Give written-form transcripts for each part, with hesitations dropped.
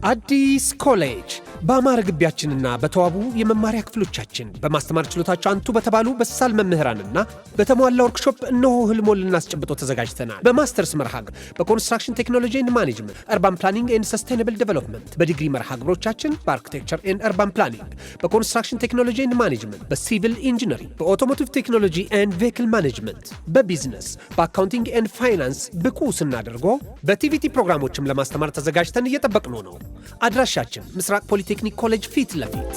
አዲስ ኮሌጅ በአማረ ግቢያችንና በተዋቡ የመማሪያ ክፍሎቻችን በማስተማር ችሎታቸው አንቱ በተባሉ በሳል መምህራንና በተሟላ ወርክሾፕ እነሆ ህልሞን ልናስጨብጦ ተዘጋጅተናል። በማስተርስ መርሃ ግብር በኮንስትራክሽን ቴክኖሎጂ ኤንድ ማኔጅመንት፣ አርባን ፕላኒንግ ኤንድ ሰስቴናብል ዴቨሎፕመንት፣ በዲግሪ መርሃ ግብሮቻችን በአርኪቴክቸር ኤንድ አርባን ፕላኒንግ፣ በኮንስትራክሽን ቴክኖሎጂ ኤንድ ማኔጅመንት፣ በሲቪል ኢንጂነሪንግ፣ በኦቶሞቲቭ ቴክኖሎጂ ኤንድ ቬሂክል ማኔጅመንት፣ በቢዝነስ፣ በአካውንቲንግ ኤንድ ፋይናንስ ብቁ ስናደርጎ በቲቪቲ ፕሮግራሞችም ለማስተማር ተዘጋጅተን እየጠበቅነው ነው። አድራሻችን ምስራቅ ፖሊቴክኒክ ኮሌጅ ፊት ለፊት።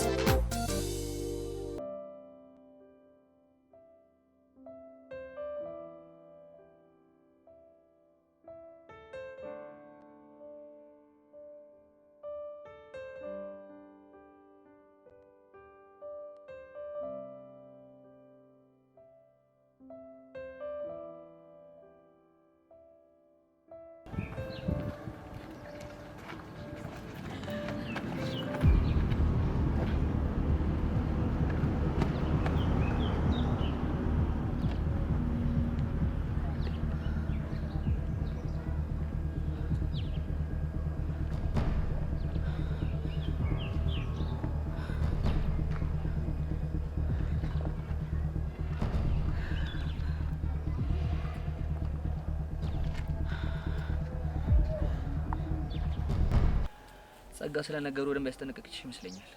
ጸጋ ስለ ነገሩ በደንብ ያስጠነቀቀችሽ ይመስለኛል።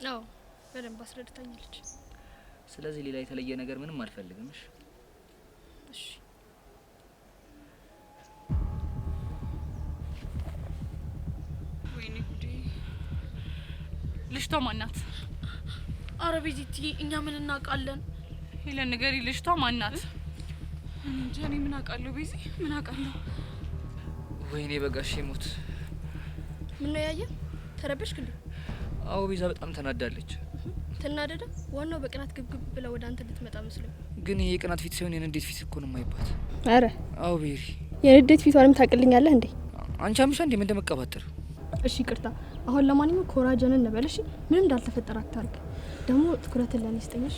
አዎ በደንብ አስረድታኛለች። ስለዚህ ሌላ የተለየ ነገር ምንም አልፈልግም። እሺ ወይኔ ጉዴ! ልጅቷ ማናት? አረ ቤዚቲ እኛ ምን እናውቃለን? ሄለን ንገሪ፣ ልጅቷ ማናት? እንጃ እኔ ምን አውቃለሁ? ቤዚ ምን አውቃለሁ? ወይኔ በጋሽ ሞት! ምን ነው ያየ? ተረበሽክ እንዴ? አዎ ቤዛ በጣም ተናዳለች። ተናደደ? ዋናው በቅናት ግብግብ ብላ ወደ አንተ ልትመጣ መስሎኝ። ግን ይሄ ቅናት ፊት ሳይሆን የንዴት ፊት እኮ ነው የማይባት። አረ አዎ ቤሪ፣ የንዴት ፊቷንም ታቅልኛለህ እንዴ? አንቺ አምሻ እንዴ ምን እንደመቀባጠር። እሺ ይቅርታ። አሁን ለማንኛውም ኮራጀንን እንበልሽ። ምንም እንዳልተፈጠረ አታርግ። ደግሞ ትኩረትን ለኔ ስጠኝሽ።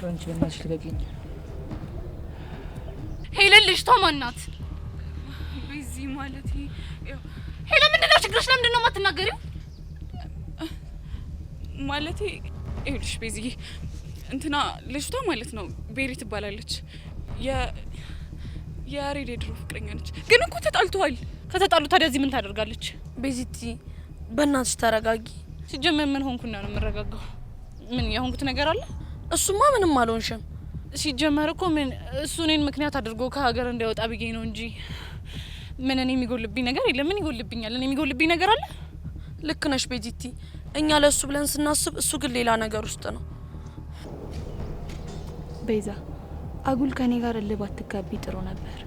አንቺ በእናትሽ ልቀቂኝ። ሄለን ልጅቷ ማናት? ቤዚ ማለት ሄለን ምንድነው ችግርሽ? ለምንድነው የማትናገሪው? ማለቴ ይኸውልሽ ቤዚ እንትና ልጅቷ ማለት ነው ቤሪ ትባላለች። የያሬድ የድሮ ፍቅረኛ ነች። ግን እኮ ተጣልተዋል። ከተጣሉ ታዲያ እዚህ ምን ታደርጋለች? ቤዚቲ በእናትሽ ተረጋጊ። ሲጀመር ምን ሆንኩና ነው የምረጋጋው? ምን የሆንኩት ነገር አለ? እሱማ ምንም አልሆንሽም። ሲጀመር እኮ ምን እሱ እኔን ምክንያት አድርጎ ከሀገር እንዳይወጣ ብዬ ነው እንጂ ምን እኔ የሚጎልብኝ ነገር የለም። ምን ይጎልብኛል? እኔ የሚጎልብኝ ነገር አለ? ልክ ነሽ ቤዚቲ። እኛ ለሱ ብለን ስናስብ እሱ ግን ሌላ ነገር ውስጥ ነው። ቤዛ አጉል ከኔ ጋር ልባት ትጋቢ ጥሩ ነበር።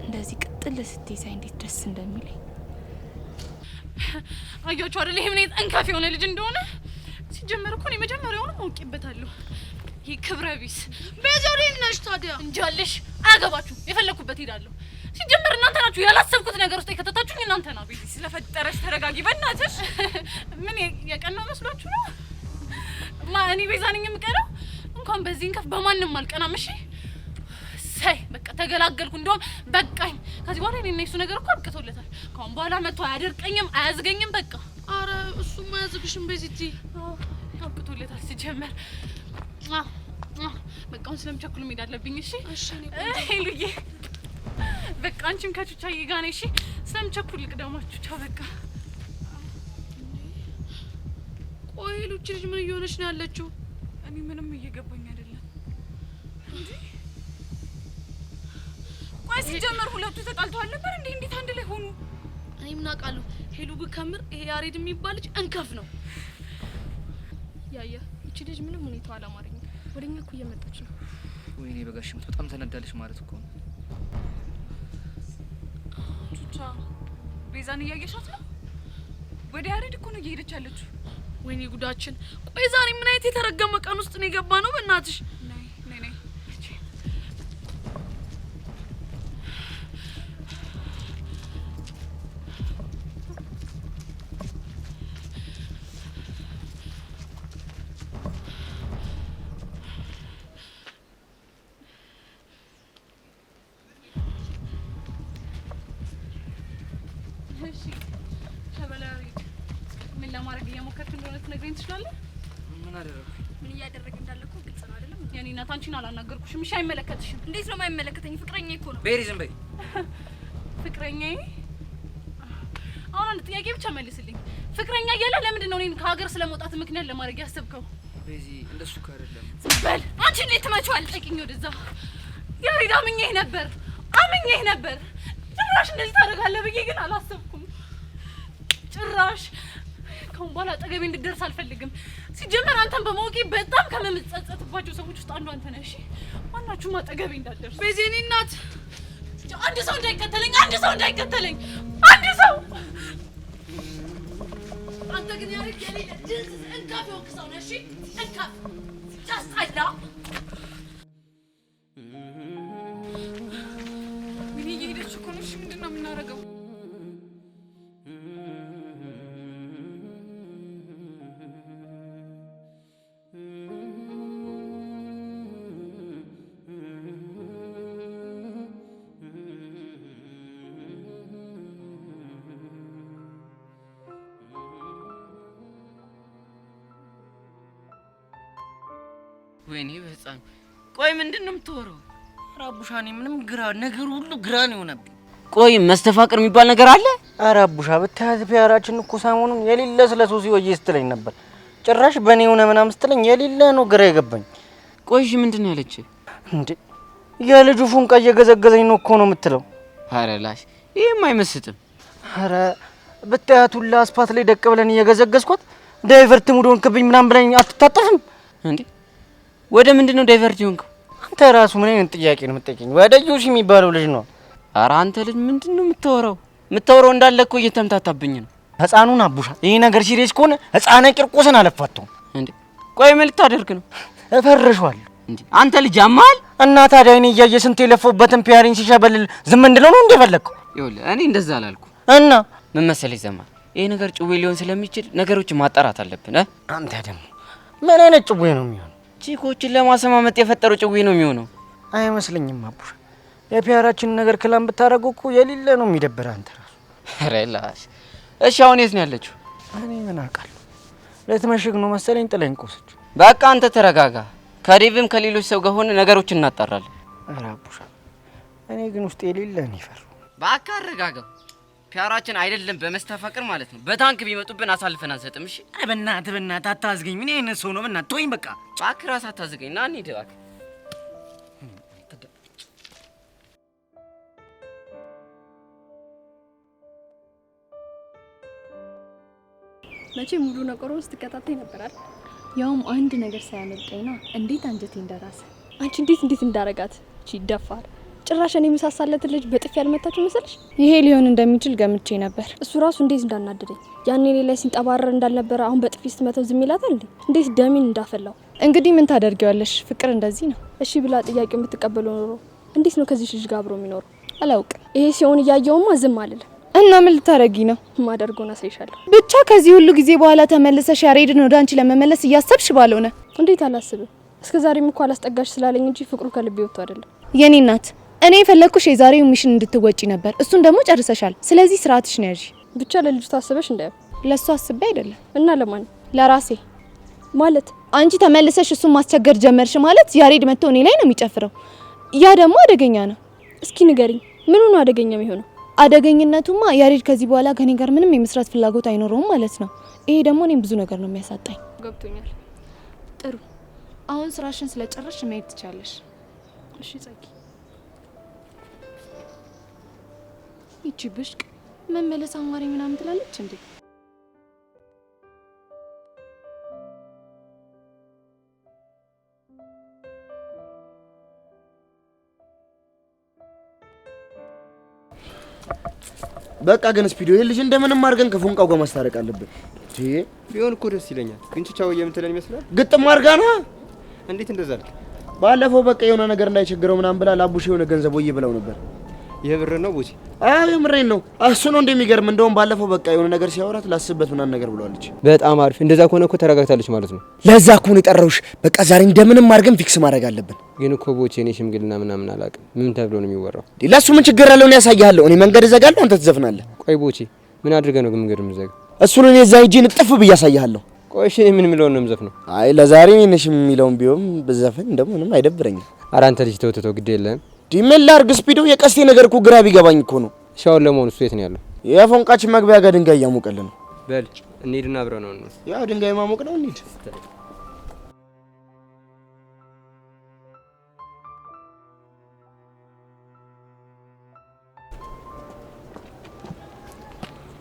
እንደዚህ ቅጥል ስትይ ሳይ እንዴት ደስ እንደሚለኝ አያችሁ አይደል? ይሄ ምን እንካፍ የሆነ ልጅ እንደሆነ። ሲጀመር እኮ እኔ መጀመሪያውንም አውቄበታለሁ። ይሄ ክብረ ቢስ ቤዛሪ ነሽ ታዲያ እንጃለሽ። አያገባችሁ፣ የፈለኩበት ሄዳለሁ። ሲጀመር እናንተ ናችሁ ያላሰብኩት ነገር ውስጥ የከተታችሁኝ እናንተ ናችሁ። ቤዚ ስለፈጠረሽ ተረጋጊ በእናትሽ። ምን የቀናው መስሏችሁ ነው? እኔ ቤዛ ነኝ የምቀናው? እንኳን በዚህ እንከፍ በማንም አልቀናም። እሺ ሳይ በቃ ተገላገልኩ። እንደውም በቃኝ። ከዚህ በኋላ እኔና እሱ ነገር እኮ አብቅቶለታል። ካሁን በኋላ መጥቶ አያደርቀኝም፣ አያዝገኝም። በቃ አረ እሱማ አያዝግሽም ቤዚቲ። አብቅቶለታል ሲጀመር። በቃ አሁን ስለምቸኩል መሄድ አለብኝ። እሺ ሄሉዬ በቃ አንቺም ከቹቻዬ ጋር ነሽ። ስለምቸኩል ልቅደማችሁ። ቻው በቃ። ቆይ ሉቺ ልጅ ምን እየሆነች ነው ያለችው? እኔ ምንም እየገባኝ አይደለም። እንዴ ቆይ ሲጀመር ሁለቱ ተጣልተዋል ነበር እንዴ? እንዴት አንድ ላይ ሆኑ? እኔ ምን አውቃለሁ? ሄሉ ከምር ይሄ ያሬድ የሚባል ልጅ እንከፍ ነው። ያያ እቺ ልጅ ምንም ሁኔታው አላማረኝም። ወደኛ እኮ እየመጣች ነው። ወይኔ በጋሽም በጣም ተናዳለች ማለት እኮ ነው። ቹቻ ቤዛን እያየሻት ነው? ወደ ያሬድ እኮ ነው እየሄደች ያለችው። ወይኔ ጉዳችን! ቆይ ዛሬ ምን አይነት የተረገመ ቀን ውስጥ ነው የገባ ነው? በእናትሽ ነይ ነይ ነይ። እሺ ተበላሪ ለማድረግ እየሞከርክ እንደሆነ ትነግረኝ ትችላለህ? ምን አደረኩ? ምን እያደረገ እንዳለ እኮ ግልጽ ነው አይደለም? የኔ እናት አንቺን አላናገርኩሽም። እሺ አይመለከትሽም። እንዴት ነው የማይመለከተኝ? ፍቅረኛዬ እኮ ነው። ቤሪ ዝም በይ። ፍቅረኛዬ? አሁን አንድ ጥያቄ ብቻ መልስልኝ። ፍቅረኛ እያለ ለምንድን ነው እኔን ከሀገር ስለመውጣት ምክንያት ለማድረግ ያሰብከው? ቤዚ እንደሱ አይደለም። በል አንቺ እንዴት ትመጪዋለሽ? ጠቂኝ ወደዛ። ያሬድ አምኜህ ነበር ጭራሽ እንደዚህ ታደርጋለህ ብዬ ግን አላሰብኩም። ጭራሽ ከአሁን በኋላ አጠገቤ እንድትደርስ አልፈልግም። ሲጀመር አንተን በማወቄ በጣም ከምጸጸትባቸው ሰዎች ውስጥ አንዱ አንተ ነህ። እሺ ማናችሁም አጠገቤ እንዳትደርሱ። ቤዚ የኔ እናት አንድ ሰው እንዳይከተለኝ አንድ ሰው አንተ ግን ያሬድ የሌለ ድንስ እንካፍ የወንክ ሰው ነህ። እሺ እንካፍ ታስጠላ። ምን እየሄደች እኮ ነው? እሺ ምንድን ነው የምናደርገው? ወይኔ በህፃን ቆይ ምንድን ነው የምትወራው? ኧረ አቡሻ እኔ ምንም ነገሩ ሁሉ ግራ ነው የሆነብኝ። ቆይ መስተፋቅር የሚባል ነገር አለ? ኧረ አቡሻ ብታያት ፒያራችን እኮ ሰሞኑን የሌለ ስለ ሶሲ ወዬ ስትለኝ ነበር። ጭራሽ በእኔ ሆነ ምናምን ስትለኝ የሌለ ነው ግራ የገባኝ። ቆይ እሺ ምንድን ነው ያለች እንዴ? የልጁ ፉንቃ እየገዘገዘኝ ነው እኮ ነው የምትለው። ኧረ ላሽ ይሄም አይመስጥም። ኧረ ብታያት ሁላ አስፓት ላይ ደቅ ብለን እየገዘገዝኳት ዳይቨርት ሙድ ሆንክብኝ ምናምን ብለኝ አትታጠፍም እንዴ? ወደ ምንድነው ዳይቨርት ሆንከው? አንተ ራሱ ምን አይነት ጥያቄ ነው የምትጠይቀኝ? ወደ ዮሲ የሚባለው ልጅ ነው። ኧረ አንተ ልጅ ምንድነው የምታወራው እንዳለ እኮ እየተምታታብኝ ነው። ህፃኑን አቡሻ ይሄ ነገር ሲሪየስ ከሆነ ህፃነ ቂርቆስን አለፋተው እንዴ? ቆይ ምን ልታደርግ ነው? እፈርሻለሁ እንዴ? አንተ ልጅ አማል እና ታዲያ እኔ እያየ ስንት የለፈውበትን ፒያሪን ሲሸበልል ዝም እንድለው ነው እንደፈለግኩ? ይኸውልህ እኔ እንደዛ አላልኩ እና ምን መሰለኝ ዘማ ይሄ ነገር ጭዌ ሊሆን ስለሚችል ነገሮችን ማጣራት አለብን። አንተ ደግሞ ምን አይነት ጭዌ ነው የሚሆነው? ቺኮችን ለማሰማመጥ የፈጠረው ጭዌ ነው የሚሆነው። አይመስለኝም አቡሻ። የፒያራችን ነገር ክላም ብታረገው እኮ የሌለ ነው የሚደብር አንተ ራሱ። ሬላሽ እሺ አሁን የት ነው ያለችው? እኔ ምን አውቃለሁ። ለትመሽግ ነው መሰለኝ ጥለኝ ቆሰች። በቃ አንተ ተረጋጋ። ከዴቭም ከሌሎች ሰው ጋር ሆነ ነገሮችን እናጣራለን። ኧረ አቡሻ እኔ ግን ውስጥ የሌለ ነው ይፈሩ። በቃ አረጋጋው። ፒያራችን አይደለም በመስተፋቅር ማለት ነው በታንክ ቢመጡብን አሳልፈን አንሰጥም። እሺ በእናትህ አታዝገኝ። ምን አይነት ሰው ነው? በእናትህ ተወኝ በቃ። እባክህ እራስህ አታዝገኝ። ና እንሂድ እባክህ። መቼ ሙሉ ነገሩን ስትከታተይ ነበራል። ያውም አንድ ነገር ሳያመልጠኝ ነው። እንዴት አንጀቴ እንደራሰ። አንቺ እንዴት እንዳረጋት እቺ ደፋር። ጭራሽ እኔ የምሳሳለት ልጅ በጥፊ ያልመታችሁ መሰለሽ? ይሄ ሊሆን እንደሚችል ገምቼ ነበር። እሱ ራሱ እንዴት እንዳናደደኝ ያኔ ሌላ ሲንጠባረር እንዳልነበረ አሁን በጥፊ ስትመተው ዝም ይላታል እንዴ? እንዴት ደሜን እንዳፈላው። እንግዲህ ምን ታደርጊዋለሽ? ፍቅር እንደዚህ ነው። እሺ ብላ ጥያቄው የምትቀበለው ኖሮ እንዴት ነው ከዚህ ልጅ ጋር አብሮ የሚኖረው? አላውቅም። ይሄ ሲሆን እያየውማ ዝም አልልም። እና ምን ልታረጊ ነው? ማደርጎና ሳይሻለሁ። ብቻ ከዚህ ሁሉ ጊዜ በኋላ ተመለሰሽ ያሬድን ወደ አንቺ ለመመለስ እያሰብሽ ባልሆነ። እንዴት አላስብም? እስከዛሬም እኮ አላስጠጋሽ ስላለኝ እንጂ ፍቅሩ ከልቤ ወጥቶ አይደለም። የኔ እናት እኔ ፈለኩሽ የዛሬው ሚሽን እንድትወጪ ነበር። እሱን ደግሞ ጨርሰሻል። ስለዚህ ስርዓትሽ ነው ያዢ። ብቻ ለልጅቱ ታስበሽ እንዳይው። ለሱ አስቤ አይደለም። እና ለማን? ለራሴ ማለት። አንቺ ተመልሰሽ እሱን ማስቸገር ጀመርሽ ማለት ያሬድ መጥቶ እኔ ላይ ነው የሚጨፍረው። ያ ደግሞ አደገኛ ነው። እስኪ ንገሪኝ፣ ምኑ ነው አደገኛ የሚሆነው? አደገኝነቱማ ያሬድ ከዚህ በኋላ ከኔ ጋር ምንም የመስራት ፍላጎት አይኖረውም ማለት ነው። ይሄ ደግሞ እኔም ብዙ ነገር ነው የሚያሳጣኝ። ገብቶኛል። ጥሩ፣ አሁን ስራሽን ስለጨረስሽ መሄድ ትቻለሽ። እሺ ጸጊ። ይቺ ብሽቅ መመለስ አማሪ ምናምን ትላለች እንዴ? በቃ ግን ስፒዲዮ ይሄ ልጅ እንደምንም አድርገን ከፎንቃው ጋር ማስታረቅ አለብን። ቢሆን እኮ ደስ ይለኛል። ግን ቻው የምትለን ይመስላል። ግጥም አድርጋና እንዴት እንደዛ አልክ? ባለፈው በቃ የሆነ ነገር እንዳይቸግረው ምናምን ብላ ላቡሽ የሆነ ገንዘብ ወይ ብለው ነበር። ይሄ ብር ነው ቡጂ? አዎ የምሬን ነው። እሱ ነው እንደሚገርም። እንደውም ባለፈው በቃ የሆነ ነገር ሲያወራት ላስብበት ምናምን ነገር ብለዋለች። በጣም አሪፍ። እንደዛ ከሆነ እኮ ተረጋግታለች ማለት ነው። ለዛ እኮ ነው የጠራሁሽ። በቃ ዛሬ እንደምንም አድርገን ፊክስ ማድረግ አለብን። ግን እኮ ቦቼ እኔ ሽምግልና ምናምን አላውቅም። ምን ተብሎ ነው የሚወራው? ለሱ ምን ችግር አለው? እኔ ያሳያለሁ። እኔ መንገድ እዘጋለሁ፣ አንተ ትዘፍናለህ። ቆይ ቦቼ ምን አድርገህ ነው ግን መንገድ የምዘጋው? እሱን እኔ እዛ ሂጄ ንጥፍ ብዬ አሳይሃለሁ። ቆይ እሺ ምን የሚለውን ነው የምዘፍነው? አይ ለዛሬ እኔ ነሽ የሚለውን ቢሆን በዘፈን እንደው ምንም አይደብረኝም። ኧረ አንተ ልጅ ተው ግድ የለም። ዲሜላ አርግ ስፒዶ የቀስቴ ነገር እኮ ግራ ቢገባኝ እኮ ነው። ሻውን ለመሆኑ እሱ የት ነው ያለው? የፎንቃችን መግቢያ ጋር ድንጋይ እያሞቀልን ነው። በል እንሂድና አብረን ነው። ያው ድንጋይ ማሞቅ ነው እንሂድ።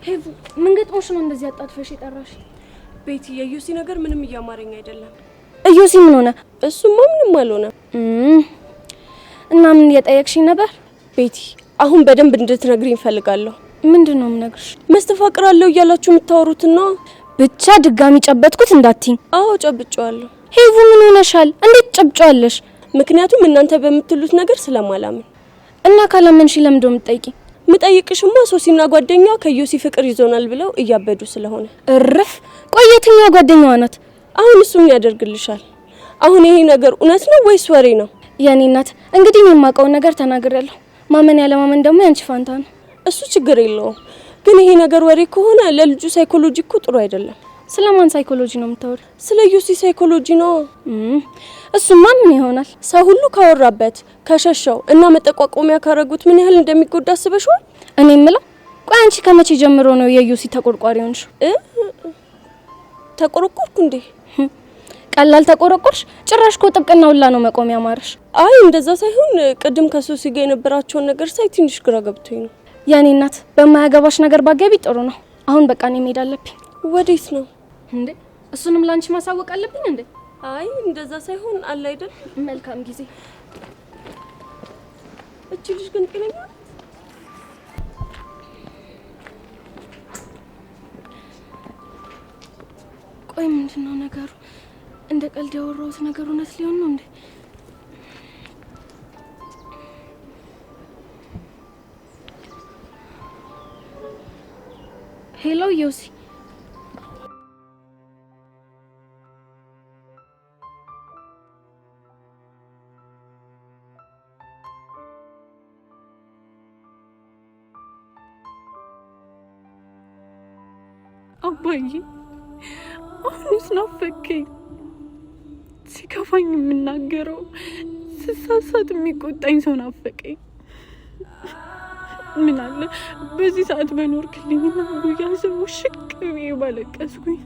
ሄቭ ምን ገጥሞሽ ነው እንደዚህ አጣጥፈሽ የጠራሽ? ቤቲ የዩሲ ነገር ምንም እያማረኝ አይደለም። እዩሲ ምን ሆነ? እሱማ ምንም አልሆነ። እና ምን እየጠየቅሽኝ ነበር? ቤቲ አሁን በደንብ እንድትነግሪኝ እፈልጋለሁ። ምንድነው የምነግርሽ? መስተፋቅራለሁ እያላችሁ የምታወሩትና ብቻ ድጋሚ ጨበጥኩት እንዳትኝ። አዎ ጨብጫለሁ። ሄቭ ምን ሆነሻል? እንዴት ጨብጫለሽ? ምክንያቱም እናንተ በምትሉት ነገር ስለማላምን። እና ካላመንሽ ለምን ደው የምትጠይቂኝ? ምጠይቅሽማ ሶሲና ጓደኛዋ ከዩሲ ፍቅር ይዞናል ብለው እያበዱ ስለሆነ። እረፍ። ቆየትኛ ጓደኛዋ ናት? አሁን እሱ ምን ያደርግልሻል? አሁን ይሄ ነገር እውነት ነው ወይስ ወሬ ነው? የኔ እናት እንግዲህ የማውቀውን ነገር ተናግሬያለሁ። ማመን ያለ ማመን ደግሞ ያንቺ ፋንታ ነው። እሱ ችግር የለውም። ግን ይሄ ነገር ወሬ ከሆነ ለልጁ ሳይኮሎጂ እኮ ጥሩ አይደለም። ስለማን ሳይኮሎጂ ነው የምታወሪው? ስለ ዩሲ ሳይኮሎጂ ነው። እሱማ ምን ይሆናል? ሰው ሁሉ ካወራበት ከሸሸው እና መጠቋቆሚያ ካረጉት ምን ያህል እንደሚጎዳ አስበሽዋል? እኔ የምለው ቆይ አንቺ ከመቼ ጀምሮ ነው የዩሲ ተቆርቋሪ ሆንሽ? ተቆረቆርኩ እንዴ? ቀላል ተቆረቆርሽ? ጭራሽ እኮ ጥብቅና ሁላ ነው መቆሚያ ማረሽ። አይ እንደዛ ሳይሆን ቅድም ከሶሲ ጋር የነበራቸውን ነገር ሳይ ትንሽ ግራ ገብቶኝ ነው። የኔ እናት በማያገባሽ ነገር ባገቢ ጥሩ ነው። አሁን በቃ እኔ መሄድ አለብኝ። ወዴት ነው እንዴ? እሱንም ላንቺ ማሳወቅ አለብኝ እንዴ? አይ እንደዛ ሳይሆን አለ አይደል? መልካም ጊዜ። እቺ ልጅ ግን ጤነኛ ናት? ቆይ ምንድነው ነገሩ? እንደ ቀልድ ያወራሁት ነገር እውነት ሊሆን ነው እንዴ? ሄሎ ዩሲ። አባዬ አሁንስ ናፈቀኝ። ሲከፋኝ የምናገረው ስሳሳት የሚቆጣኝ ሰው ናፈቀኝ። ምን አለ በዚህ ሰዓት በኖርክልኝና ጉያ ስሙ ሽቅ ብዬ ባለቀስኩኝ።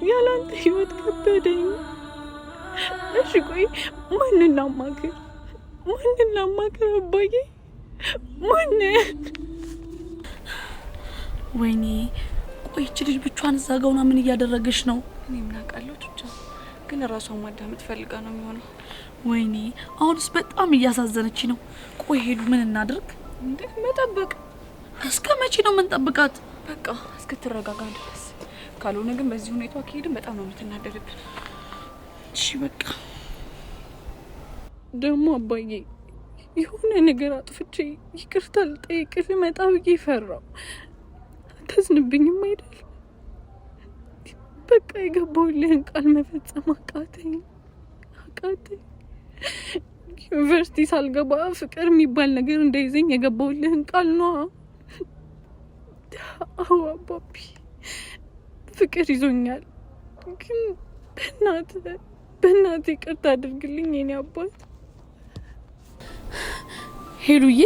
ያላንተ ህይወት ከበደኝ። እሺ ቆይ ማንን ላማክር አባዬ? ማንን? ወይኔ ቆይ እቺ ልጅ ብቻዋን እዛ ጋር ሆና ምን እያደረገች ነው? እኔ ምን አውቃለሁ ቱቻ፣ ግን ራሷን ማዳመጥ ፈልጋ ነው የሚሆነው። ወይኔ አሁንስ በጣም እያሳዘነች ነው። ቆይ ሄዱ ምን እናድርግ? እንዴ መጠበቅ? እስከ መቼ ነው የምንጠብቃት? በቃ እስክትረጋጋ ድረስ። ካልሆነ ግን በዚህ ሁኔታ ከሄድን በጣም ነው የምትናደድብን። እሺ በቃ ደግሞ አባዬ የሆነ ነገር አጥፍቼ ይቅርታ ልጠይቅህ ልመጣ ብዬ ፈራው። አታዝንብኝም አይደል? በቃ የገባሁልህን ቃል መፈጸም አቃተኝ። ዩኒቨርሲቲ ሳልገባ ፍቅር የሚባል ነገር እንዳይዘኝ የገባሁልህን ቃል ነው። አዎ አባቢ ፍቅር ይዞኛል፣ ግን በእናትህ ይቅርታ አድርግልኝ የኔ አባት። ሄሉዬ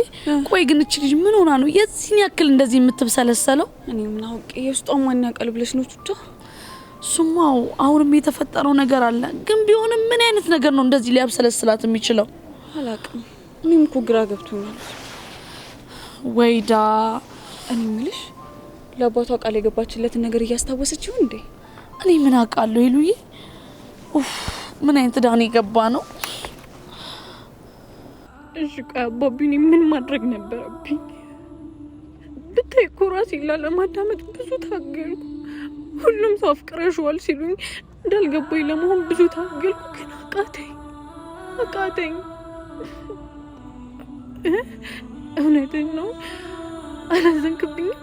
ቆይ ግን እቺ ልጅ ምን ሆና ነው የዚህን ያክል እንደዚህ የምትብሰለሰለው? እኔ ምን አውቄ፣ የውስጧን ማን ያውቃል ብለሽ ነው ቱቻ? ሱማው አሁንም የተፈጠረው ነገር አለ፣ ግን ቢሆንም ምን አይነት ነገር ነው እንደዚህ ሊያብሰለስላት የሚችለው? አላውቅም። እኔም እኮ ግራ ገብቶኛል። ወይዳ እኔ ምልሽ ለአባቷ ቃል የገባችለትን ነገር እያስታወሰች ይሁን እንዴ? እኔ ምን አውቃለሁ ሄሉዬ። ምን አይነት ዳን የገባ ነው? እሺ ቆይ አባቢ እኔ ምን ማድረግ ነበረብኝ? ብታይ እኮ ራሴን ላለማዳመጥ ብዙ ታገልኩ። ሁሉም ሰው አፍቅረሽዋል ሲሉኝ እንዳልገባኝ ለመሆን ብዙ ታገልኩ፣ ግን አቃተኝ። እውነትን ነው። አላዘንክብኝም?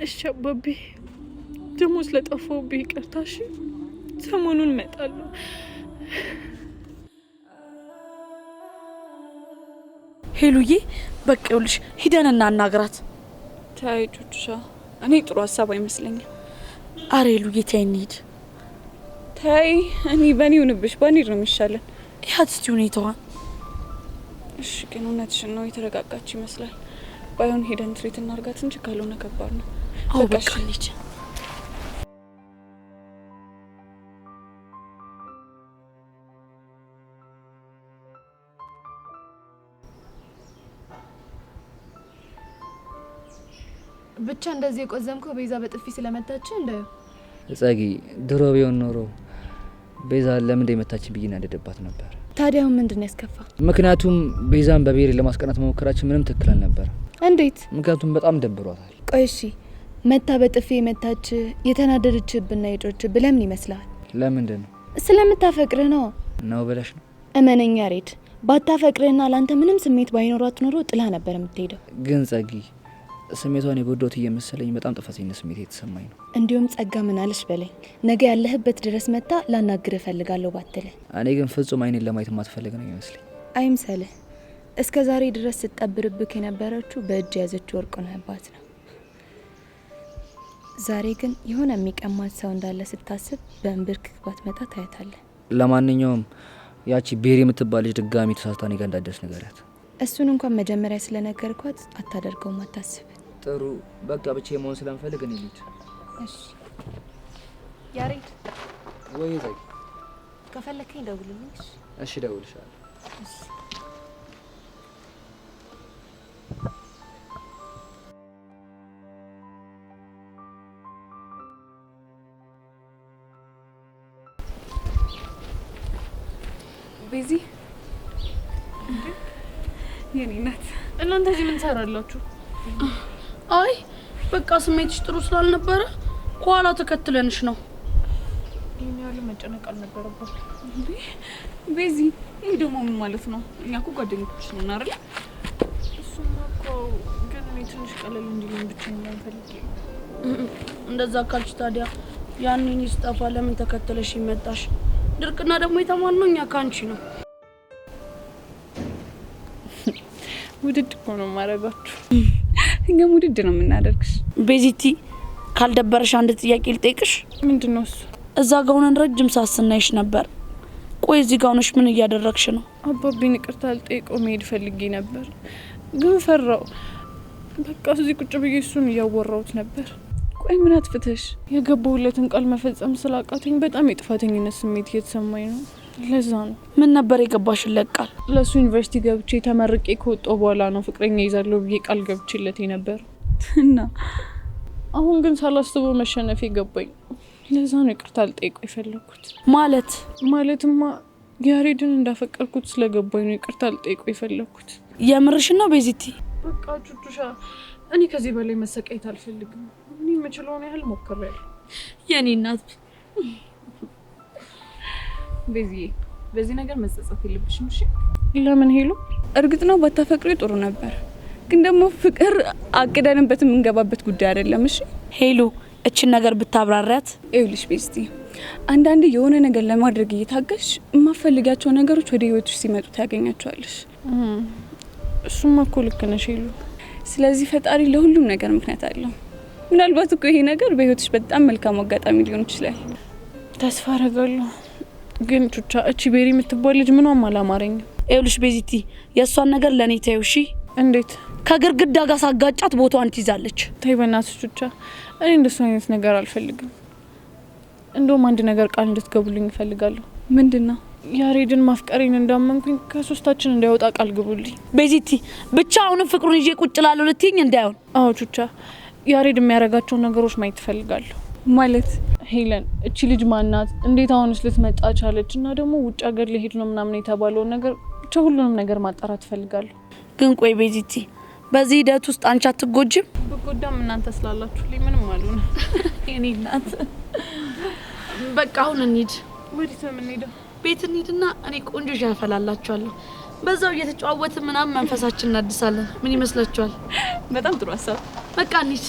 እሺ አባቢ ደግሞ ስለጠፋሁብኝ ይቅርታ። እሺ ሰሞኑን እመጣለሁ። ሄሉዬ በቃ ይኸውልሽ ሂደን እናናግራት። ታይ ቹቹሻ፣ እኔ ጥሩ ሀሳብ አይመስለኝም። አረ ሄሉዬ ተይ እንሂድ። ታይ እኔ በኔ ሆንብሽ ባንሄድ ነው የሚሻለን። ያት እስቲ ሁኔታዋን። እሺ ግን እውነትሽን ነው፣ የተረጋጋች ይመስላል። ባይሆን ሄደን ትሪት እናርጋት እንጂ ካልሆነ ከባድ ነው። አዎ በቃ እንሂድ። ብቻ እንደዚህ የቆዘምከው ቤዛ በጥፊ ስለመታች እንዳዩ ጸጊ ድሮ ቢሆን ኖሮ ቤዛ ለምን እንደመታች ብይና እንደደባት ነበር። ታዲያው ምንድን ነው ያስከፋ? ምክንያቱም ቤዛን በብሔር ለማስቀናት መሞከራችን ምንም ትክክል አልነበረ። እንዴት? ምክንያቱም በጣም ደብሯታል። ቆይ እሺ መታ በጥፊ የመታች የተናደደችብና የጮች ብለምን ይመስላል? ለምንድን ነው? ስለምታፈቅርህ ነው ነው ብለሽ ነው? እመነኛ ሬድ፣ ባታፈቅርህና ላንተ ምንም ስሜት ባይኖራት ኖሮ ጥላ ነበር የምትሄደው። ግን ጸጊ ስሜቷን የጎዳሁት እየመሰለኝ በጣም ጥፋተኝነት ስሜት የተሰማኝ ነው። እንዲሁም ጸጋ ምን አለሽ በለኝ፣ ነገ ያለህበት ድረስ መታ ላናግርህ እፈልጋለሁ ባትልህ። እኔ ግን ፍጹም አይኔን ለማየት ማትፈልግ ነው ይመስለኝ። አይምሰልህ። እስከ ዛሬ ድረስ ስትጠብርብክ የነበረችው በእጅ ያዘችው ወርቅ ነህባት ነው። ዛሬ ግን የሆነ የሚቀማት ሰው እንዳለ ስታስብ በእንብርክክ ባትመጣ ታያታለህ። ለማንኛውም ያቺ ቤሪ የምትባል ልጅ ድጋሚ ተሳስታ እኔ ጋር እንዳትደርስ ንገሪያት። እሱን እንኳን መጀመሪያ ስለነገርኳት አታደርገውም፣ አታስብ። ጥሩ በቃ ብቻ መሆን ስለምፈልግ እኔ ልጅ። እሺ ያሬድ፣ ወይ ዘይ ከፈለከኝ ደውልልኝ። እሺ ደውልሻለሁ። ቤዚ የኔ ናት። እናንተ እዚህ ምን ሰራላችሁ? አይ በቃ ስሜትሽ ጥሩ ስላልነበረ ከኋላ ተከትለንሽ ነው። ይሄን ያህል መጨነቅ አልነበረባችሁ። ቤዚ ይሄ ደግሞ ምን ማለት ነው? እኛ እኮ ጓደኞች ነን አይደል? እሱማ እኮ ግን እኔ ትንሽ ቀለል እንዲለኝ ብቻ ነው ፈልጌ። እንደዛ ካልሽ ታዲያ ያንን ይስጠፋ ለምን ተከተለሽ ይመጣሽ? ድርቅና ደግሞ የተማነው እኛ ካንቺ ነው። ውድድ እኮ ነው ማረጋችሁ። እኛም ውድድ ነው የምናደርግሽ። ቤዚቲ ካልደበረሽ አንድ ጥያቄ ልጠይቅሽ። ምንድነው እሱ? እዛ ጋር ሆነን ረጅም ሰዓት ስናይሽ ነበር። ቆይ እዚህ ጋር ሆነሽ ምን እያደረግሽ ነው? አባቤን ይቅርታ ልጠይቀው መሄድ ፈልጌ ነበር፣ ግን ፈራው። በቃ እዚህ ቁጭ ብዬ እሱን እያወራሁት ነበር። ቆይ ምን አጥፍተሽ? የገባሁለትን ቃል መፈጸም ስላቃተኝ በጣም የጥፋተኝነት ስሜት እየተሰማኝ ነው። ለዛ ነው። ምን ነበር የገባሽለት ቃል? ለሱ ዩኒቨርሲቲ ገብቼ ተመርቄ ከወጣሁ በኋላ ነው ፍቅረኛ ይዛለሁ ብዬ ቃል ገብቼለት ነበር እና አሁን ግን ሳላስበው መሸነፍ ገባኝ። ለዛ ነው ይቅርታ ልጠይቀው የፈለኩት። ማለትማ ያሬድን እንዳፈቀርኩት ስለገባኝ ነው ይቅርታ ልጠይቀው የፈለኩት። የምርሽ ነው ቤዚቲ? በቃ ቹቹሻ፣ እኔ ከዚህ በላይ መሰቃየት አልፈልግም። እኔ የምችለውን ያህል ሞክሬያለሁ። የኔ እናት ቤዚዬ፣ በዚህ ነገር መጸጸት የለብሽም እሺ? ለምን ሄሉ? እርግጥ ነው ባታፈቅሪ ጥሩ ነበር፣ ግን ደግሞ ፍቅር አቅደንበት የምንገባበት ጉዳይ አይደለም። እሺ ሄሉ፣ እችን ነገር ብታብራሪያት። ይኸውልሽ ቤስቲ፣ አንዳንዴ የሆነ ነገር ለማድረግ እየታገሽ የማፈልጋቸው ነገሮች ወደ ህይወትሽ ሲመጡ ታገኛቸዋለሽ። እሱማ እኮ ልክ ነሽ ሄሉ። ስለዚህ ፈጣሪ ለሁሉም ነገር ምክንያት አለው። ምናልባት እኮ ይሄ ነገር በህይወትሽ በጣም መልካም አጋጣሚ ሊሆን ይችላል። ተስፋ አደርጋለሁ። ግን ቹቻ፣ እቺ ቤሪ የምትባል ልጅ ምኗም አላማረኝም። ይኸውልሽ ቤዚቲ፣ የእሷን ነገር ለእኔ ተይው እሺ? እንዴት? ከግርግዳ ጋር ሳጋጫት ቦታዋን ትይዛለች። ተይ በእናትሽ ቹቻ፣ እኔ እንደሱ አይነት ነገር አልፈልግም። እንደውም አንድ ነገር ቃል እንድትገቡልኝ እፈልጋለሁ። ምንድነው? ያሬድን ማፍቀሬን እንዳመንኩኝ ከሶስታችን እንዳይወጣ ቃል ግቡልኝ። ቤዚቲ፣ ብቻ አሁንም ፍቅሩን ይዤ ቁጭ ላለሁ ልትይኝ እንዳይሆን። አዎ ቹቻ፣ ያሬድ የሚያደርጋቸው ነገሮች ማየት እፈልጋለሁ። ማለት ሄለን፣ እቺ ልጅ ማናት? እንዴት አሁንስ ልትመጣ ቻለች? እና ደግሞ ውጭ ሀገር ሊሄድ ነው ምናምን የተባለውን ነገር ብቻ ሁሉንም ነገር ማጣራት እፈልጋለሁ። ግን ቆይ ቤዚቲ፣ በዚህ ሂደት ውስጥ አንቺ አትጎጂም? ብጎዳም እናንተ ስላላችሁልኝ ምንም አልሆነ። የኔ እናት፣ በቃ አሁን እንሂድ። ወዴት ነው የምንሄደው? ቤት እንሂድና እኔ ቆንጆ ሻይ አፈላላችኋለሁ። በዛው እየተጨዋወትን ምናምን መንፈሳችን እናድሳለን። ምን ይመስላችኋል? በጣም ጥሩ ሀሳብ። በቃ እንሂድ።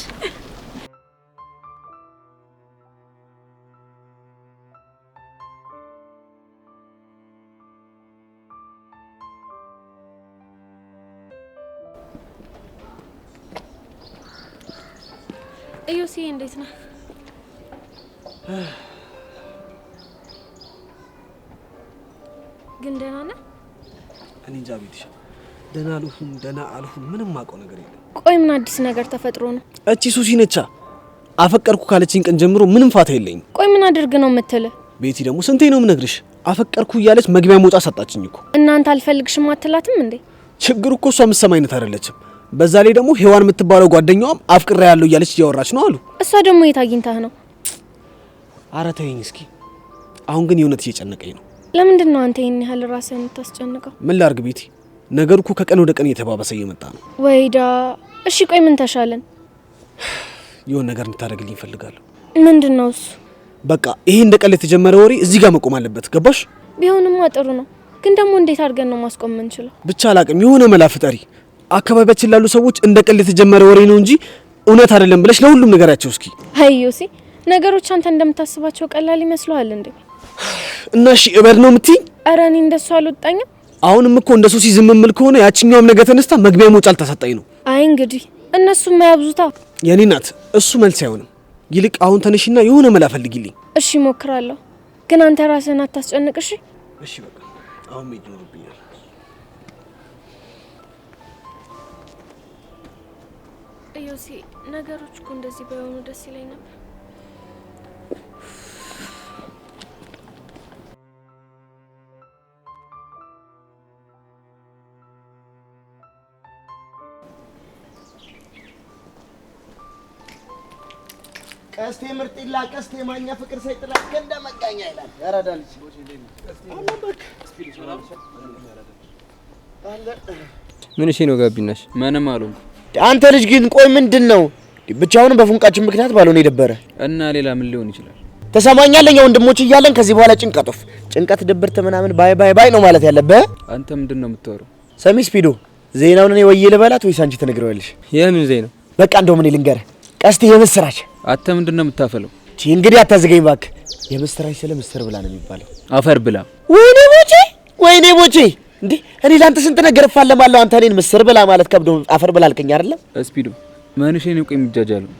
እዮሲ እንዴት ነህ? ግን ደህና ነህ? እኔ እንጃ ቤትሽ ደህና አልሁን ምንም ማውቀው ነገር የለም። ቆይ ምን አዲስ ነገር ተፈጥሮ ነው? እቺ ሱሲ ነቻ አፈቀርኩ ካለችኝ ቀን ጀምሮ ምንም ፋታ የለኝም። ቆይ ምን አድርግ ነው የምትለው? ቤቲ ደግሞ ስንቴ ነው የምነግርሽ? አፈቀርኩ እያለች መግቢያ መውጣ ሰጣችኝ እኮ። እናንተ አልፈልግሽም አትላትም እንዴ? ችግሩ እኮ እሷ የምትሰማ አይነት አይደለችም። በዛ ላይ ደግሞ ሔዋን የምትባለው ጓደኛዋም አፍቅራ ያለው እያለች እያወራች ነው አሉ። እሷ ደግሞ የት አግኝታህ ነው? ኧረ ተይኝ እስኪ። አሁን ግን የእውነት እየጨነቀኝ ነው። ለምንድን ነው አንተ ይሄን ያህል ራስህን የምታስጨንቀው? ምን ላድርግ ቤቲ፣ ነገሩ እኮ ከቀን ወደ ቀን እየተባባሰ እየመጣ ነው። ወይዳ እሺ ቆይ ምን ተሻለን? የሆነ ነገር እንድታደርግልኝ እፈልጋለሁ። ምንድን ነው እሱ? በቃ ይሄ እንደ ቀል የተጀመረ ወሬ እዚህ ጋር መቆም አለበት። ገባሽ? ቢሆንማ ጥሩ ነው፣ ግን ደግሞ እንዴት አድርገን ነው ማስቆም የምንችለው? ብቻ አላቅም፣ የሆነ መላ ፍጠሪ። አካባቢያችን ላሉ ሰዎች እንደ ቀል የተጀመረ ወሬ ነው እንጂ እውነት አይደለም ብለሽ ለሁሉም ነገራቸው እስኪ። አዩሲ ነገሮች አንተ እንደምታስባቸው ቀላል ይመስለዋል እንዴ? እና እሺ እበድ ነው የምትይኝ? ኧረ እኔ እንደሱ አልወጣኝም። አሁንም እኮ እንደሱ ሲዝምምል ከሆነ ያቺኛውም ነገ ተነስታ መግቢያ መውጫ አልተሰጣኝ ነው። አይ እንግዲህ እነሱም ያብዙታ። የኔ ናት እሱ መልስ አይሆንም። ይልቅ አሁን ተነሽና የሆነ መላ ፈልጊልኝ። እሺ ሞክራለሁ፣ ግን አንተ ራስህን አታስጨንቅሽ። እሺ በቃ አሁን ምን ይኖርብኛል? እዮሲ ነገሮች እኮ እንደዚህ ባይሆኑ ደስ ይለኝ ነበር። ቀስቴ ምርጥላ ቀስቴ ማኛ ፍቅር ሳይጥላ ገንዳ መቃኛ ይላል። ያራዳልሽ ምን እሺ ነው ጋቢናሽ? ምንም አሉም። አንተ ልጅ ግን ቆይ ምንድነው? ብቻውን በፉንቃችን ምክንያት ባልሆነ የደበረ እና ሌላ ምን ሊሆን ይችላል? ተሰማኛለህ? እኛ ወንድሞች እያለን ከዚህ በኋላ ጭንቀት ድብርት ምናምን ባይ ነው ማለት ያለብህ። አንተ ምንድነው የምታወራው? ሰሚ ስፒዶ ዜናውን እኔ ወዬ ልበላት ወይስ አንቺ ትነግረዋለሽ? የምን ዜና? በቃ እንደውም እኔ ልንገርህ ቀስቴ የምስራች። አንተ ምንድነው የምታፈለው? እንግዲህ አታዘገኝ እባክህ። የምስራች ስለ ምስር ብላ ነው የሚባለው። አፈር ብላ። ወይኔ ቦቼ እንዴ! እኔ ላንተ ስንት ነገር እፋለማለሁ። አንተ እኔን ምስር ብላ ማለት ከብዶ አፈር ብላ አልከኝ አይደለም? ስፒዶ ማንሽ ነው ቆይ የሚጃጃለው?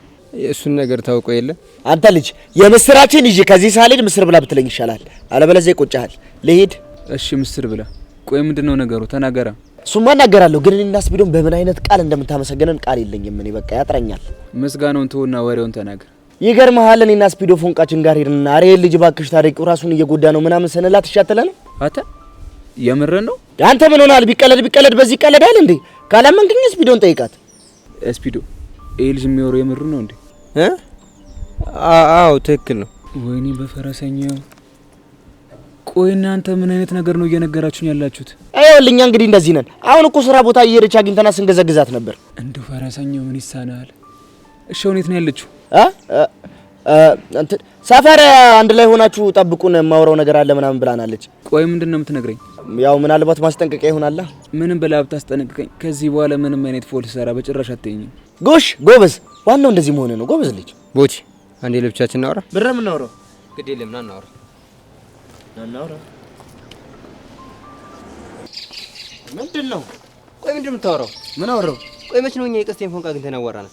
እሱን ነገር ታውቀው የለ አንተ ልጅ የምስራችን ይዤ ከዚህ ሳልሄድ ምስር ብላ ብትለኝ ይሻላል። አለበለዚያ ይቆጫሃል። ልሂድ። እሺ ምስር ብላ። ቆይ ምንድነው ነገሩ? ተናገራ። እሱማ እናገራለሁ፣ ግን እኔና ስፒዶን በምን አይነት ቃል እንደምታመሰገነን ቃል የለኝም። እኔ በቃ ያጥረኛል። ምስጋናውን ተውና ወሬውን ተናገር። ይገርምሃል፣ እኔና ስፒዶ ፎንቃችን ጋር ሄድና አሬ ልጅ ባክሽ ታሪኩ ራሱን እየጎዳ ነው ምናምን ሰነላት ይሻተላል። አታ የምረን ነው? አንተ ምን ሆናል? ቢቀለድ በዚህ ይቀለዳል እንዴ? ካላመንከኝ ስፒዶን ጠይቃት። ስፒዶ ይሄ ልጅ የሚወራው የምር ነው እንዴ? አዎ ትክክል ነው። ወይኔ በፈረሰኛው። ቆይ እናንተ ምን አይነት ነገር ነው እየነገራችሁኝ ያላችሁት? አይወልኛ እንግዲህ እንደዚህ ነን። አሁን እኮ ስራ ቦታ እየሄደች አግኝተና ስንገዘግዛት ነበር። እንደው ፈረሰኛው ምን ይሳናል? እሺ አሁን የት ነው ያለችው? ሰፈር አንድ ላይ ሆናችሁ ጠብቁን፣ የማወራው ነገር አለ ምናምን ብላናለች። ቆይ ምንድን ነው የምትነግረኝ? ያው ምናልባት ማስጠንቀቂያ ይሆናል። ምንም ብላ ብታስጠነቅቀኝ ከዚህ በኋላ ምንም አይነት ፖሊስ ሰራ በጭራሽ አትይኝም። ጎሽ ጎበዝ፣ ዋናው እንደዚህ መሆን ነው። ጎበዝ ልጅ። ቦቼ አንዴ ለብቻችን እናውራ። ብረም እናውራ። ግድ የለም ና እናውራ። ምንድነው? ቆይ ምንድነው የምታወራው? ምን አወራው? ቆይ መች ነው እኛ የቀስቴን ፎንቃ ግን ተናወራና?